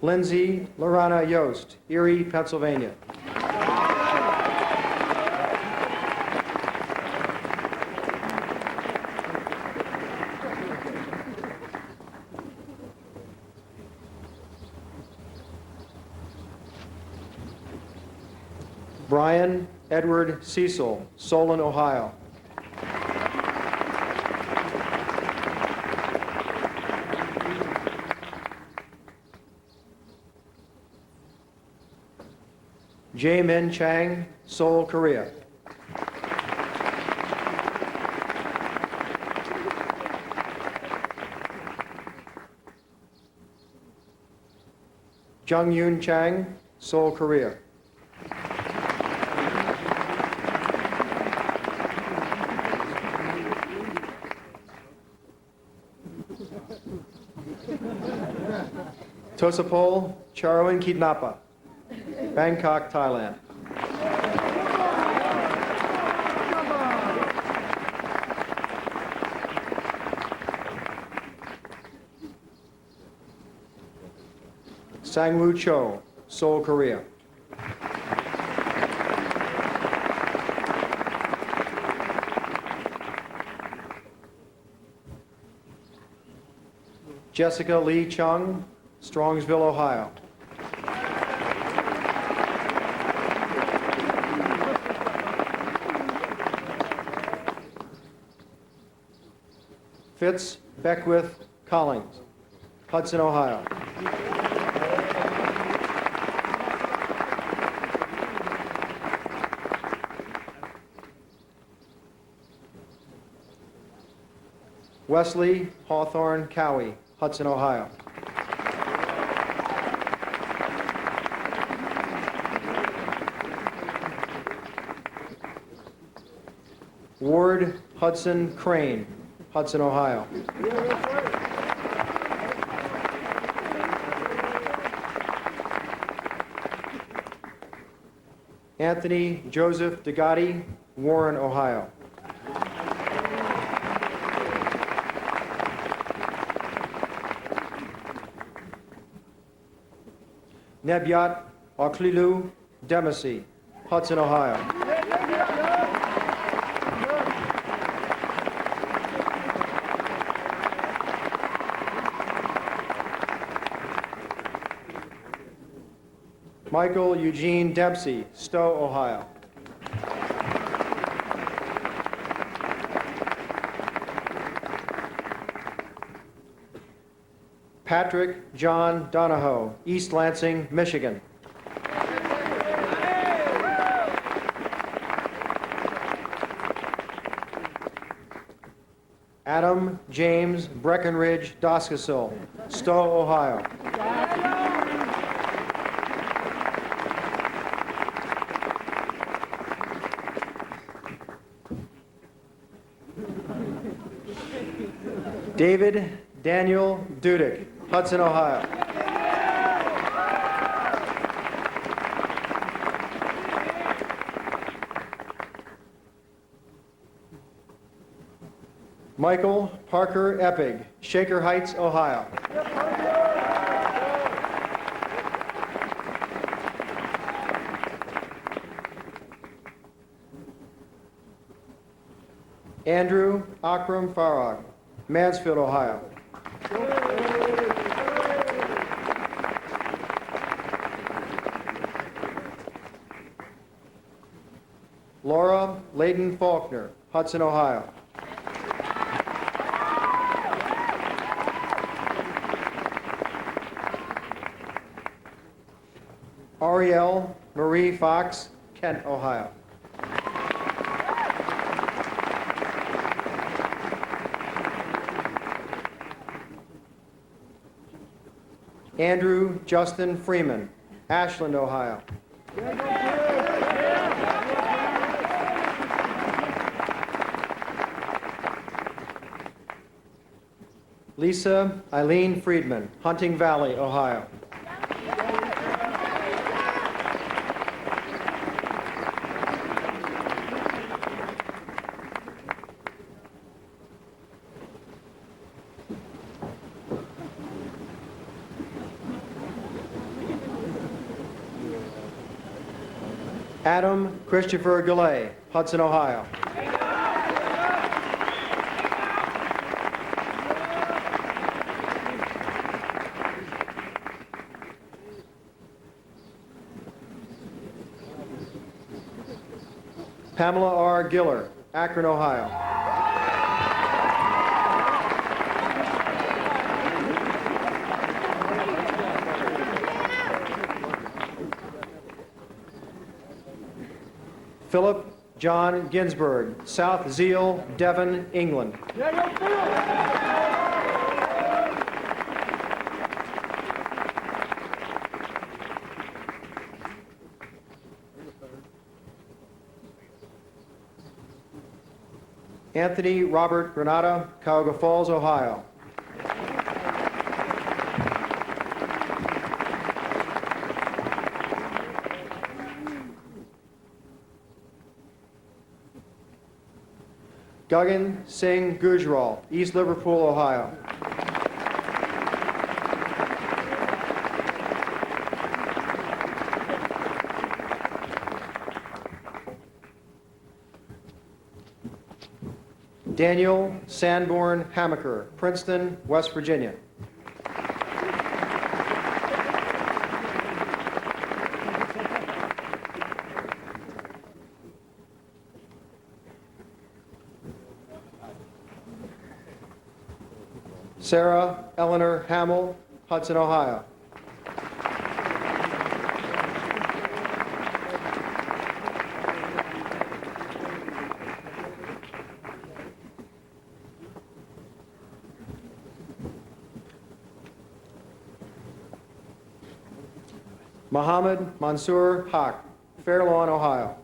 Lindsay Lorana Yost, Erie, Pennsylvania. Brian Edward Cecil, Solon, Ohio. Jae-min Chang, Seoul, Korea. Jung-yoon Chang, Seoul, Korea. Tosapol Charwin Kidnapa, Bangkok, Thailand. Sangwoo Cho, Seoul, Korea. Jessica Lee Chung, Strongsville, Ohio. Fitz Beckwith Collins, Hudson, Ohio. Wesley Hawthorne Cowie, Hudson, Ohio. Ward Hudson Crane, Hudson, Ohio. Anthony Joseph DeGotti, Warren, Ohio. Nebyat Oklilu Demasi, Hudson, Ohio. Michael Eugene Dempsey, Stowe, Ohio. Patrick John Donahoe, East Lansing, Michigan. Adam James Breckenridge Doskisel, Stowe, Ohio. David Daniel Dudick, Hudson, Ohio. Michael Parker Eppig, Shaker Heights, Ohio. Andrew Akram Farag, Mansfield, Ohio. Laura Layden Faulkner, Hudson, Ohio. Ariel Marie Fox, Kent, Ohio. Andrew Justin Freeman, Ashland, Ohio. Lisa Eileen Friedman, Hunting Valley, Ohio. Adam Christopher Goulet, Hudson, Ohio. Pamela R. Giller, Akron, Ohio. Philip John Ginsberg, South Zeal, Devon, England. Anthony Robert Granata, Cuyahoga Falls, Ohio. Gagan Singh Gujral, East Liverpool, Ohio. Daniel Sanborn Hamaker, Princeton, West Virginia. Sarah Eleanor Hamill, Hudson, Ohio. Mohammed Mansour Haq, Fair Lawn, Ohio.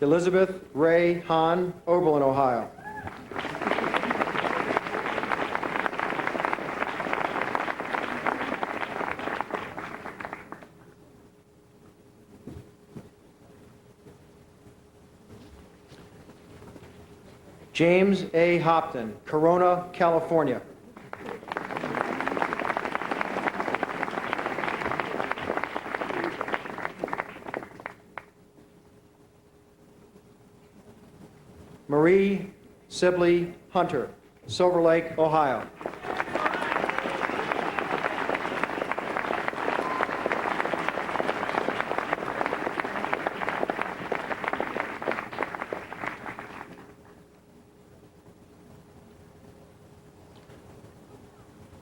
Elizabeth Ray Hahn, Oberlin, Ohio. James A. Hopton, Corona, California. Marie Sibley Hunter, Silver Lake, Ohio.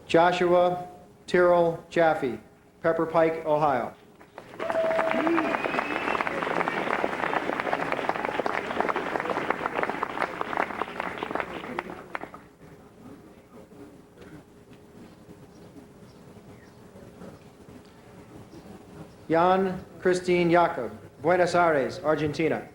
Joshua Tyrrell Jaffe, Pepper Pike, Ohio. Jan Christine Jakob, Buenos Aires, Argentina.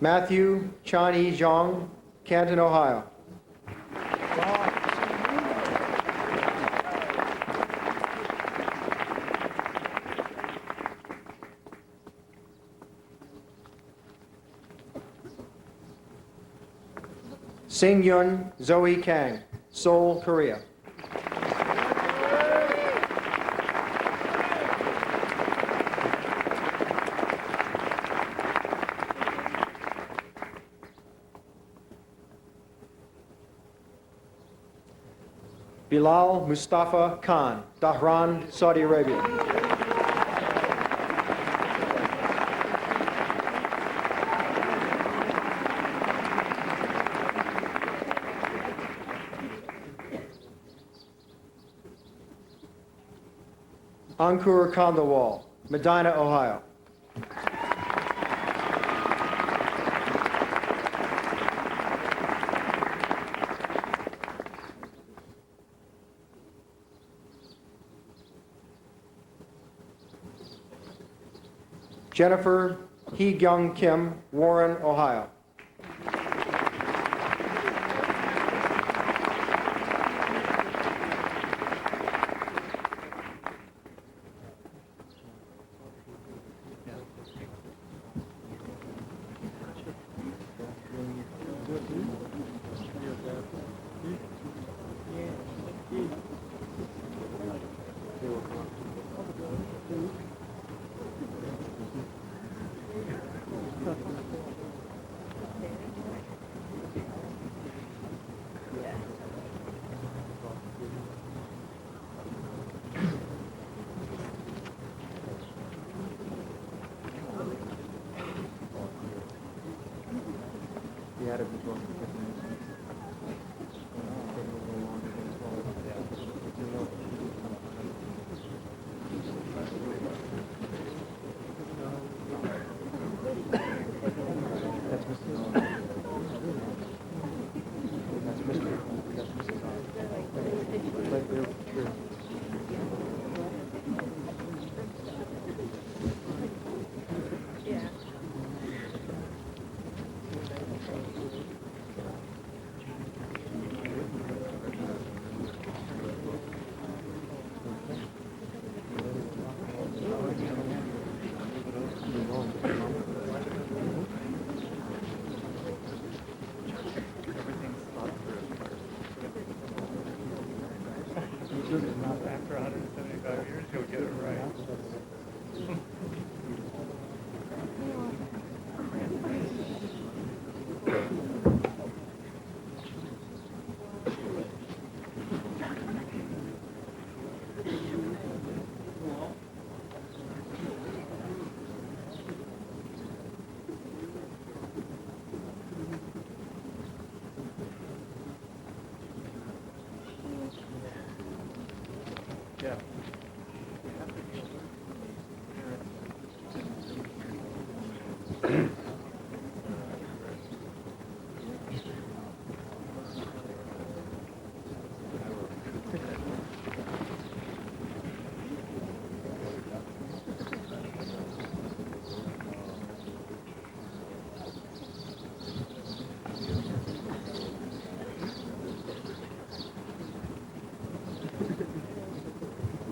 Matthew Chan-Yi Zhang, Canton, Ohio. Sing-Yun Zoe Kang, Seoul, Korea. Bilal Mustafa Khan, Dhahran, Saudi Arabia. Ankur Kandawal, Medina, Ohio. Jennifer Hee-Gyung Kim, Warren, Ohio.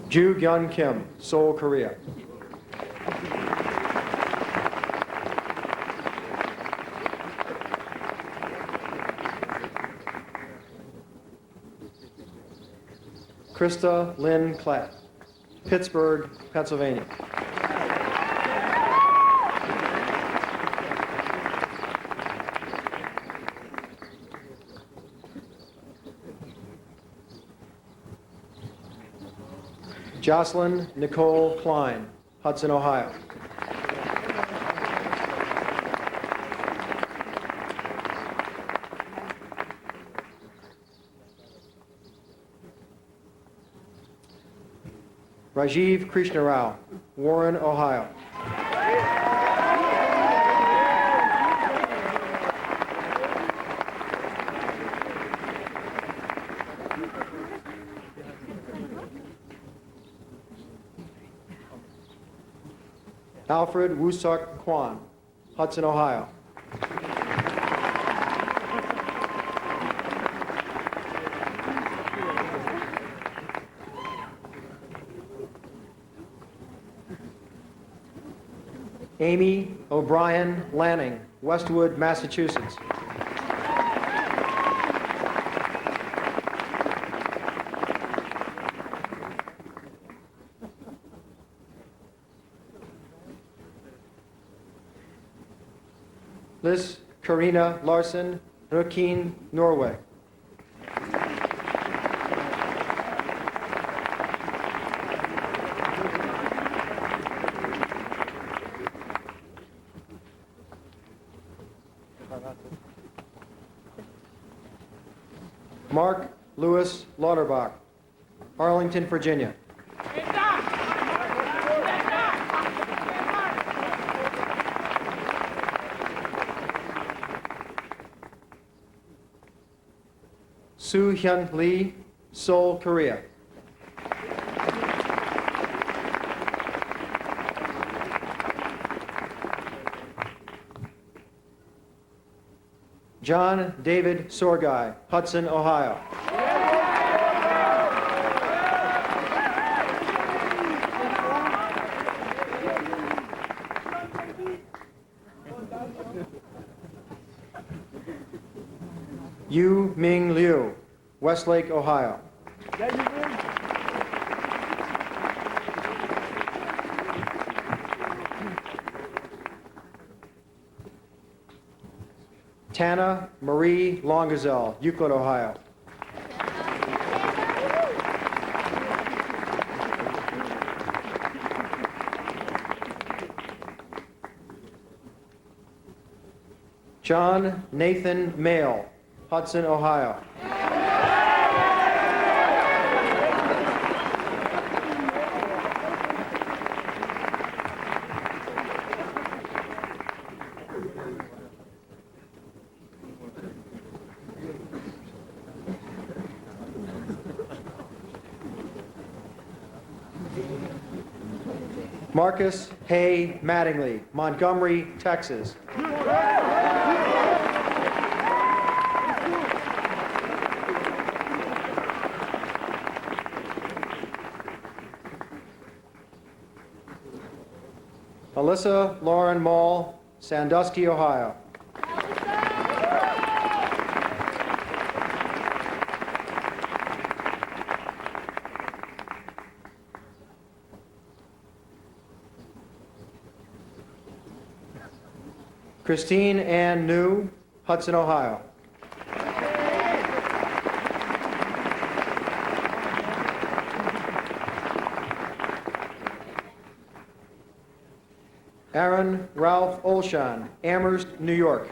Ju Gyun Kim, Seoul, Korea. Krista Lynn Klatt, Pittsburgh, Pennsylvania. Jocelyn Nicole Klein, Hudson, Ohio. Rajiv Krishnarao, Warren, Ohio. Alfred Wusuk Kwan, Hudson, Ohio. Amy O'Brien Lanning, Westwood, Massachusetts. Liz Karina Larsen, Røkkin, Norway. Mark Lewis Lauterbach, Arlington, Virginia. Soo Hyun Lee, Seoul, Korea. John David Sorgai, Hudson, Ohio. Yu Ming Liu, Westlake, Ohio. Tana Marie Longazelle, Euclid, Ohio. John Nathan Mayle, Hudson, Ohio. Marcus Hay Mattingly, Montgomery, Texas. Alyssa Lauren Mall, Sandusky, Ohio. Christine Ann New, Hudson, Ohio. Aaron Ralph Olshan, Amherst, New York.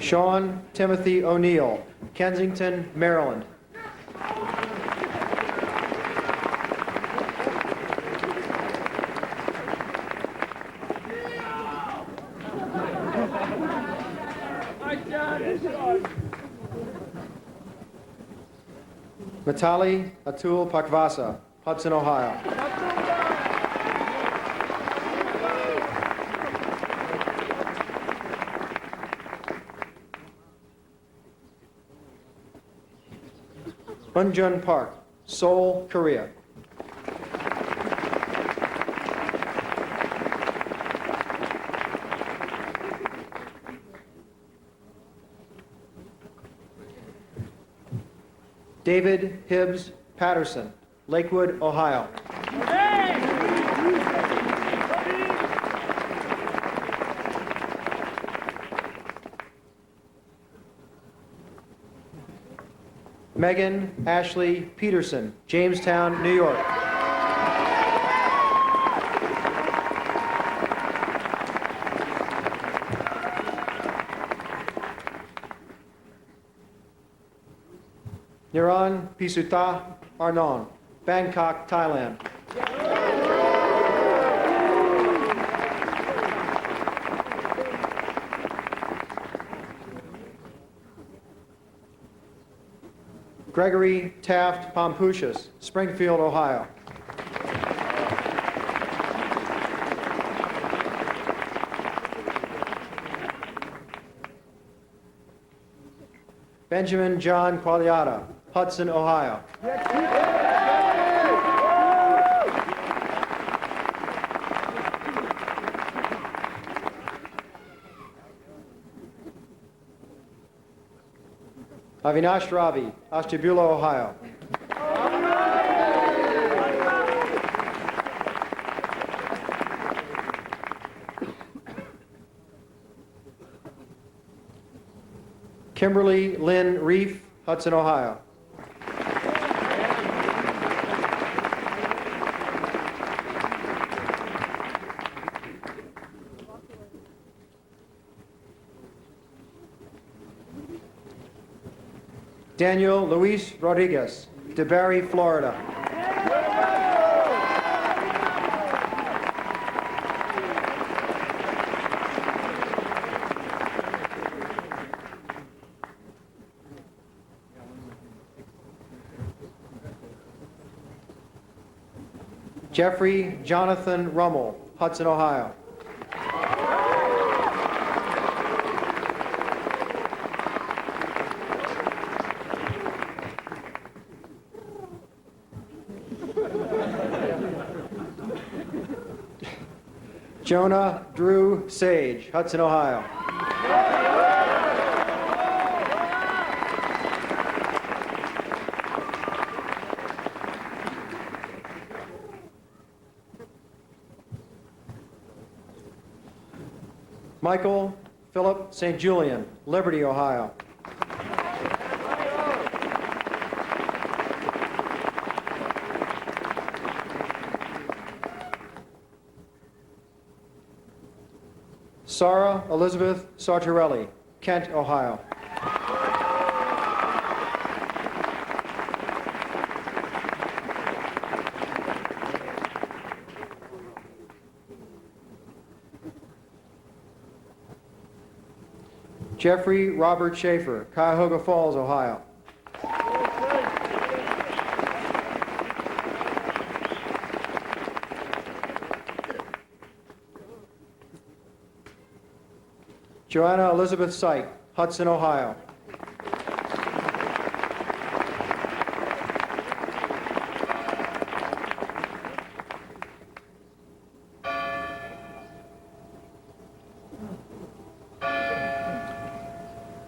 Sean Timothy O'Neill, Kensington, Maryland. Matali Atul Pakvasa, Hudson, Ohio. Unjun Park, Seoul, Korea. David Hibbs Patterson, Lakewood, Ohio. Megan Ashley Peterson, Jamestown, New York. Niran Pisuta Arnon, Bangkok, Thailand. Gregory Taft Pompusius, Springfield, Ohio. Benjamin John Qualiata, Hudson, Ohio. Avinash Ravi, Ashtabula, Ohio. Kimberly Lynn Reef, Hudson, Ohio. Daniel Luis Rodriguez, DeBarry, Florida. Jeffrey Jonathan Rummel, Hudson, Ohio. Jonah Drew Sage, Hudson, Ohio. Michael Philip St. Julian, Liberty, Ohio. Sarah Elizabeth Sartorelli, Kent, Ohio. Jeffrey Robert Schaefer, Cuyahoga Falls, Ohio. Joanna Elizabeth Syke, Hudson, Ohio.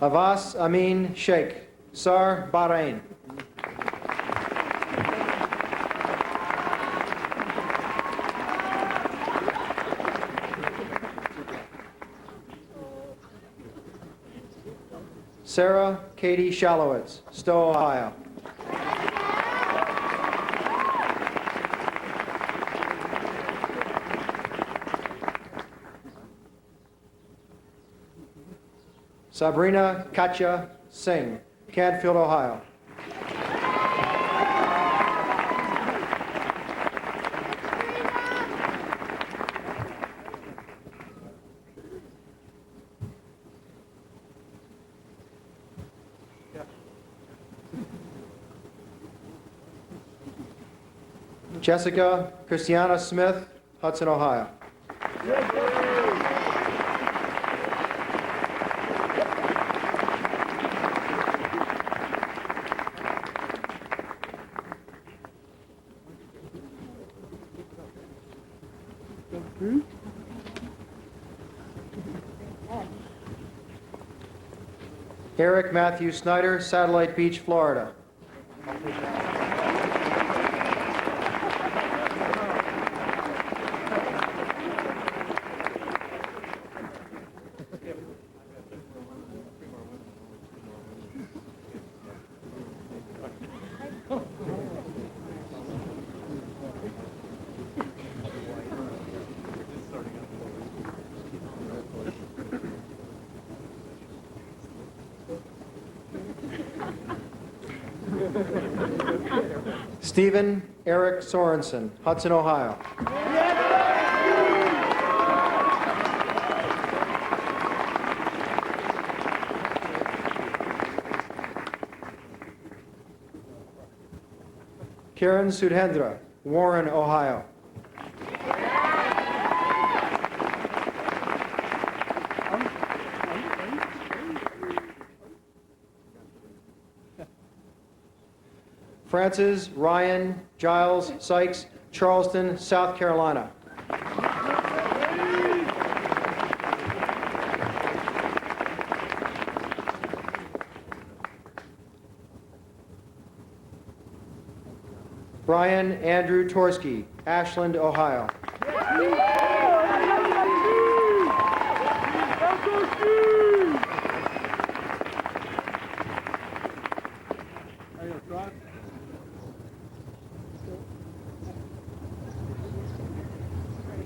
Abbas Amin Sheikh, Sar, Bahrain. Sarah Katie Shalowitz, Stowe, Ohio. Sabrina Katya Singh, Canfield, Ohio. Jessica Christiana Smith, Hudson, Ohio. Eric Matthew Snyder, Satellite Beach, Florida. Stephen Eric Sorensen, Hudson, Ohio. Kiran Sudhendra, Warren, Ohio. Francis Ryan Giles Sykes, Charleston, South Carolina. Brian Andrew Torsky, Ashland, Ohio.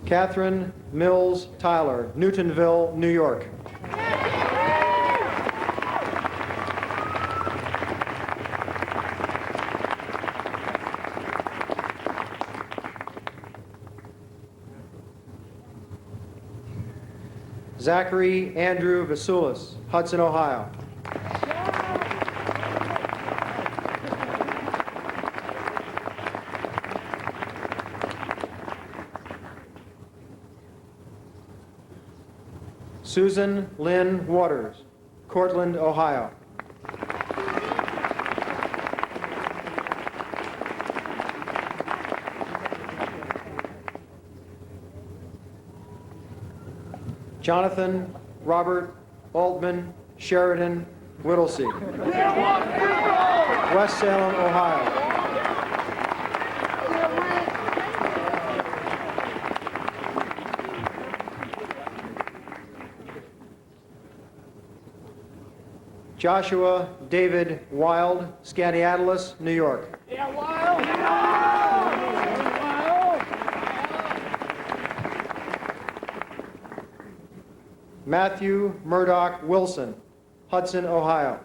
Catherine Mills Tyler, Newtonville, New York. Zachary Andrew Vasulis, Hudson, Ohio. Susan Lynn Waters, Cortland, Ohio. Jonathan Robert Altman Sheridan Whittlesey, West Salem, Ohio. Joshua David Wild, Skaneateles, New York. Matthew Murdoch Wilson, Hudson, Ohio.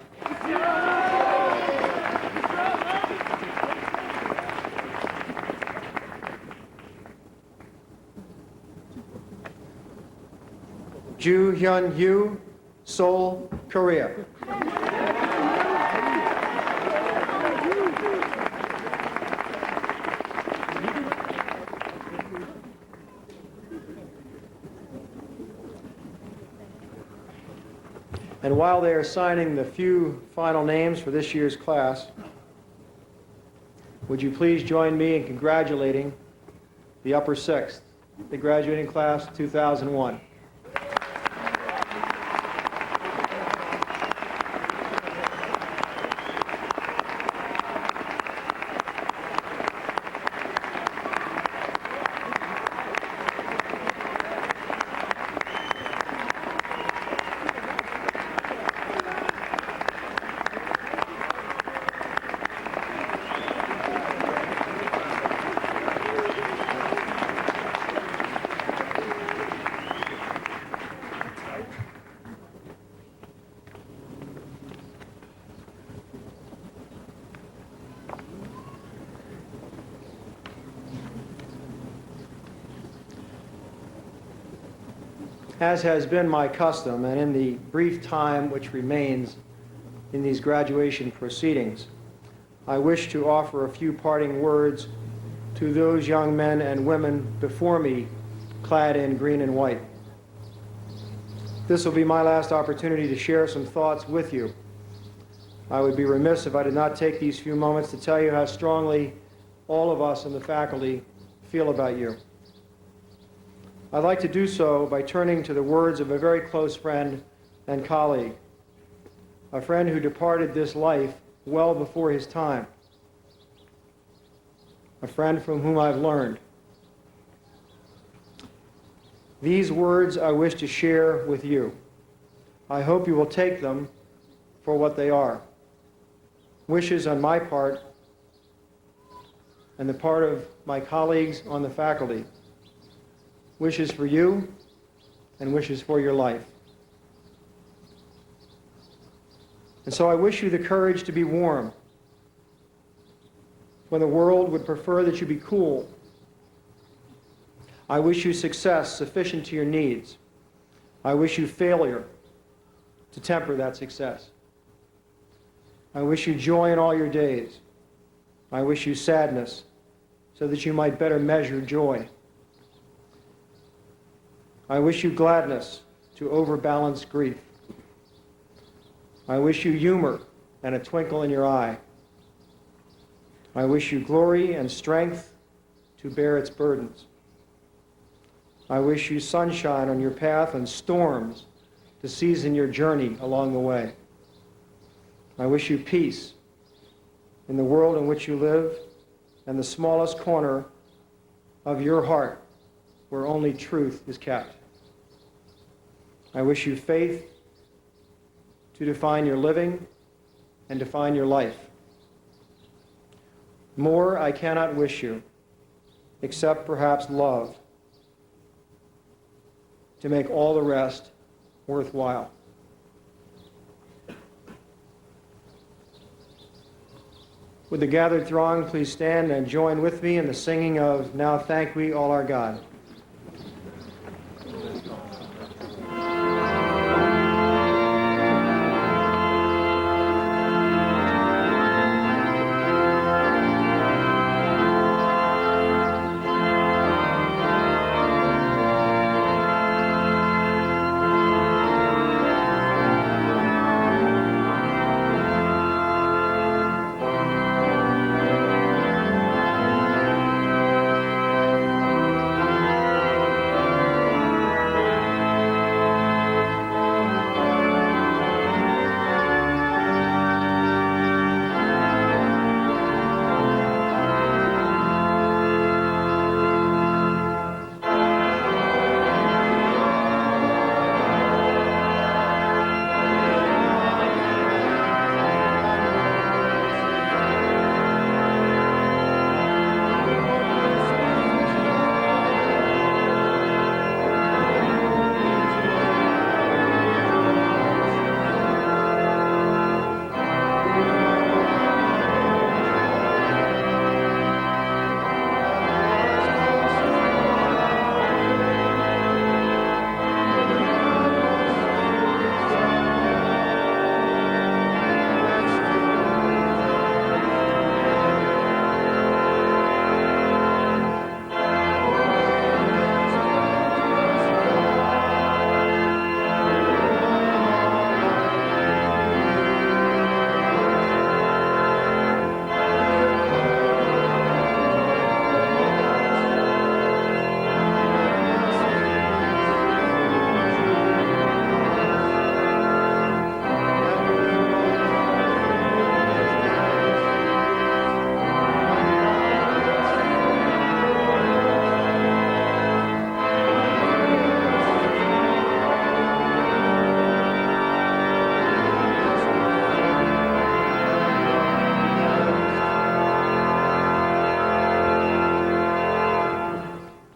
Ju Hyun Yu, Seoul, Korea. And while they are signing the few final names for this year's class, would you please join me in congratulating the upper sixth, the graduating class 2001. As has been my custom, and in the brief time which remains in these graduation proceedings, I wish to offer a few parting words to those young men and women before me, clad in green and white. This will be my last opportunity to share some thoughts with you. I would be remiss if I did not take these few moments to tell you how strongly all of us in the faculty feel about you. I'd like to do so by turning to the words of a very close friend and colleague, a friend who departed this life well before his time, a friend from whom I've learned. These words I wish to share with you. I hope you will take them for what they are. Wishes on my part and the part of my colleagues on the faculty. Wishes for you and wishes for your life. And so I wish you the courage to be warm when the world would prefer that you be cool. I wish you success sufficient to your needs. I wish you failure to temper that success. I wish you joy in all your days. I wish you sadness so that you might better measure joy. I wish you gladness to overbalance grief. I wish you humor and a twinkle in your eye. I wish you glory and strength to bear its burdens. I wish you sunshine on your path and storms to season your journey along the way. I wish you peace in the world in which you live and the smallest corner of your heart where only truth is kept. I wish you faith to define your living and define your life. More I cannot wish you, except perhaps love, to make all the rest worthwhile. Would the gathered throng please stand and join with me in the singing of Now Thank We All Our God.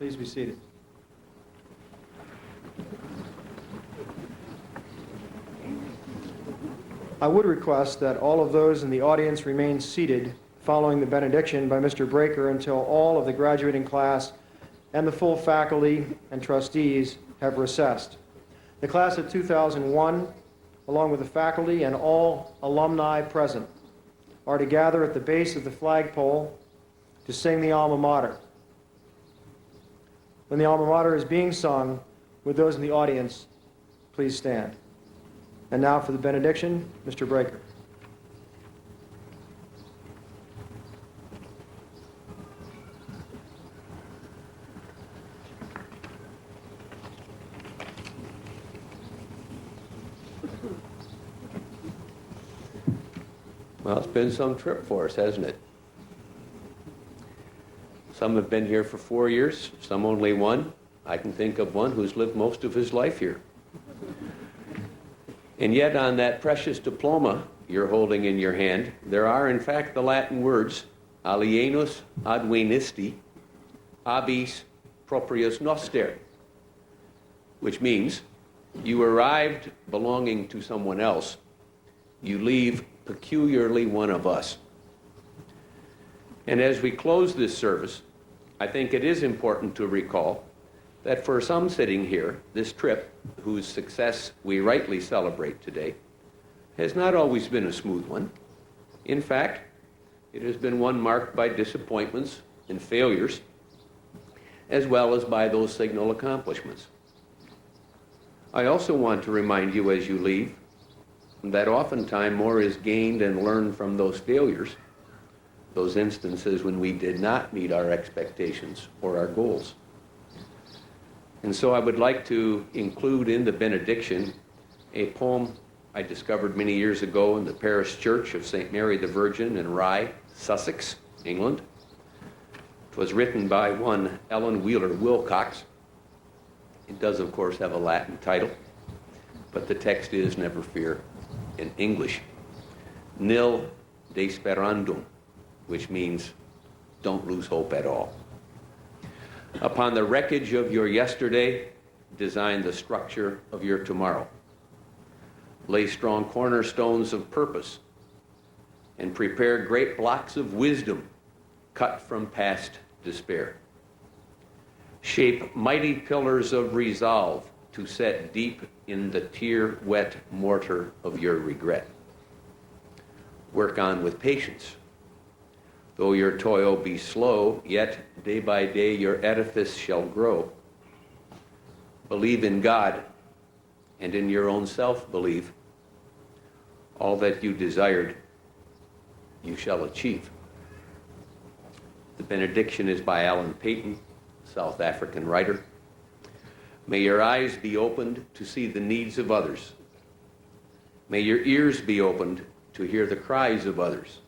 Please be seated. I would request that all of those in the audience remain seated following the benediction by Mr. Breaker until all of the graduating class and the full faculty and trustees have recessed. The class of 2001, along with the faculty and all alumni present, are to gather at the base of the flagpole to sing the alma mater. When the alma mater is being sung, would those in the audience please stand? And now for the benediction, Mr. Breaker. Well, it's been some trip for us, hasn't it? Some have been here for 4 years, some only one. I can think of one who's lived most of his life here. And yet on that precious diploma you're holding in your hand, there are in fact the Latin words, alienus advenisti, abis proprius noster, which means you arrived belonging to someone else, you leave peculiarly one of us. And as we close this service, I think it is important to recall that for some sitting here, this trip, whose success we rightly celebrate today, has not always been a smooth one. In fact, it has been one marked by disappointments and failures, as well as by those signal accomplishments. I also want to remind you as you leave that oftentimes more is gained and learned from those failures, those instances when we did not meet our expectations or our goals. And so I would like to include in the benediction a poem I discovered many years ago in the parish church of St. Mary the Virgin in Rye, Sussex, England. It was written by one Ellen Wheeler Wilcox. It does, of course, have a Latin title, but the text is, never fear, in English. Nil desperandum, which means don't lose hope at all. Upon the wreckage of your yesterday, design the structure of your tomorrow. Lay strong cornerstones of purpose and prepare great blocks of wisdom cut from past despair. Shape mighty pillars of resolve to set deep in the tear-wet mortar of your regret. Work on with patience. Though your toil be slow, yet day by day your edifice shall grow. Believe in God, and in your own self believe. All that you desired, you shall achieve. The benediction is by Alan Paton, South African writer. May your eyes be opened to see the needs of others. May your ears be opened to hear the cries of others.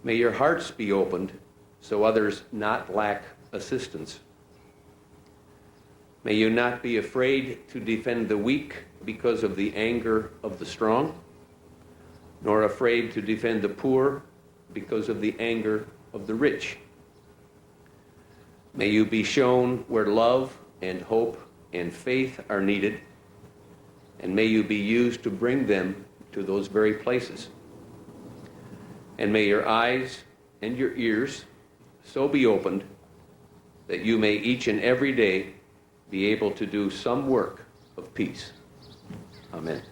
May your hearts be opened so others not lack assistance. May you not be afraid to defend the weak because of the anger of the strong, nor afraid to defend the poor because of the anger of the rich. May you be shown where love and hope and faith are needed, and may you be used to bring them to those very places. And may your eyes and your ears so be opened that you may each and every day be able to do some work of peace. Amen.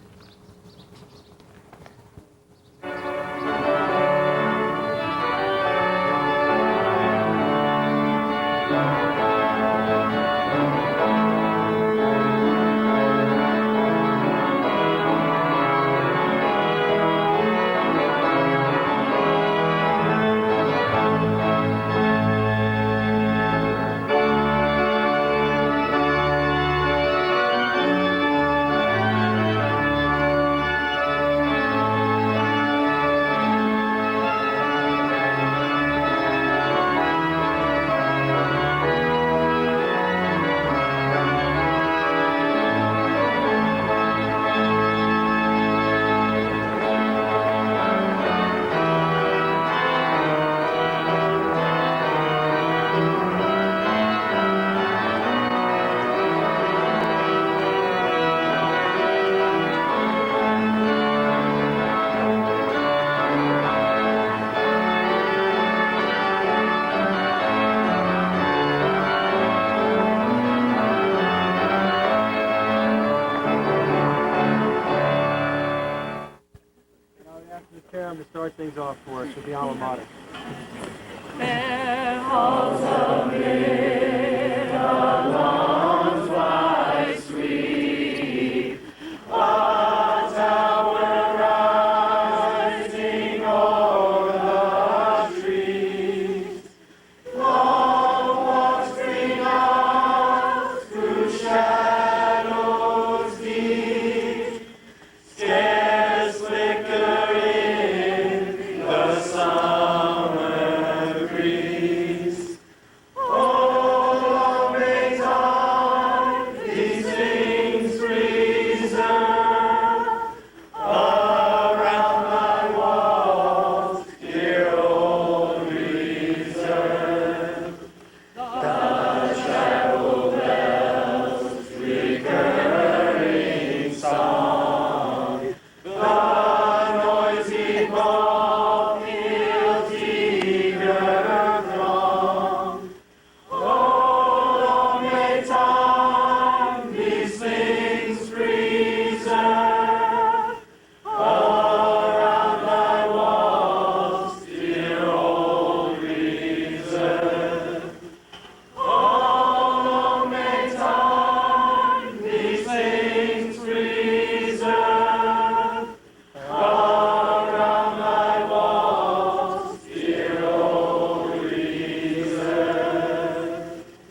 to start things off for us with the alma mater.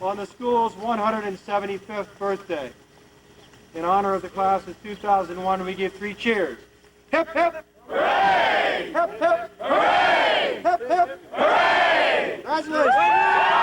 On the school's 175th birthday, in honor of the class of 2001, we give 3 cheers. Hip, hip! Hooray! Hip, hip! Hooray! Hip, hip! Hooray! Congratulations!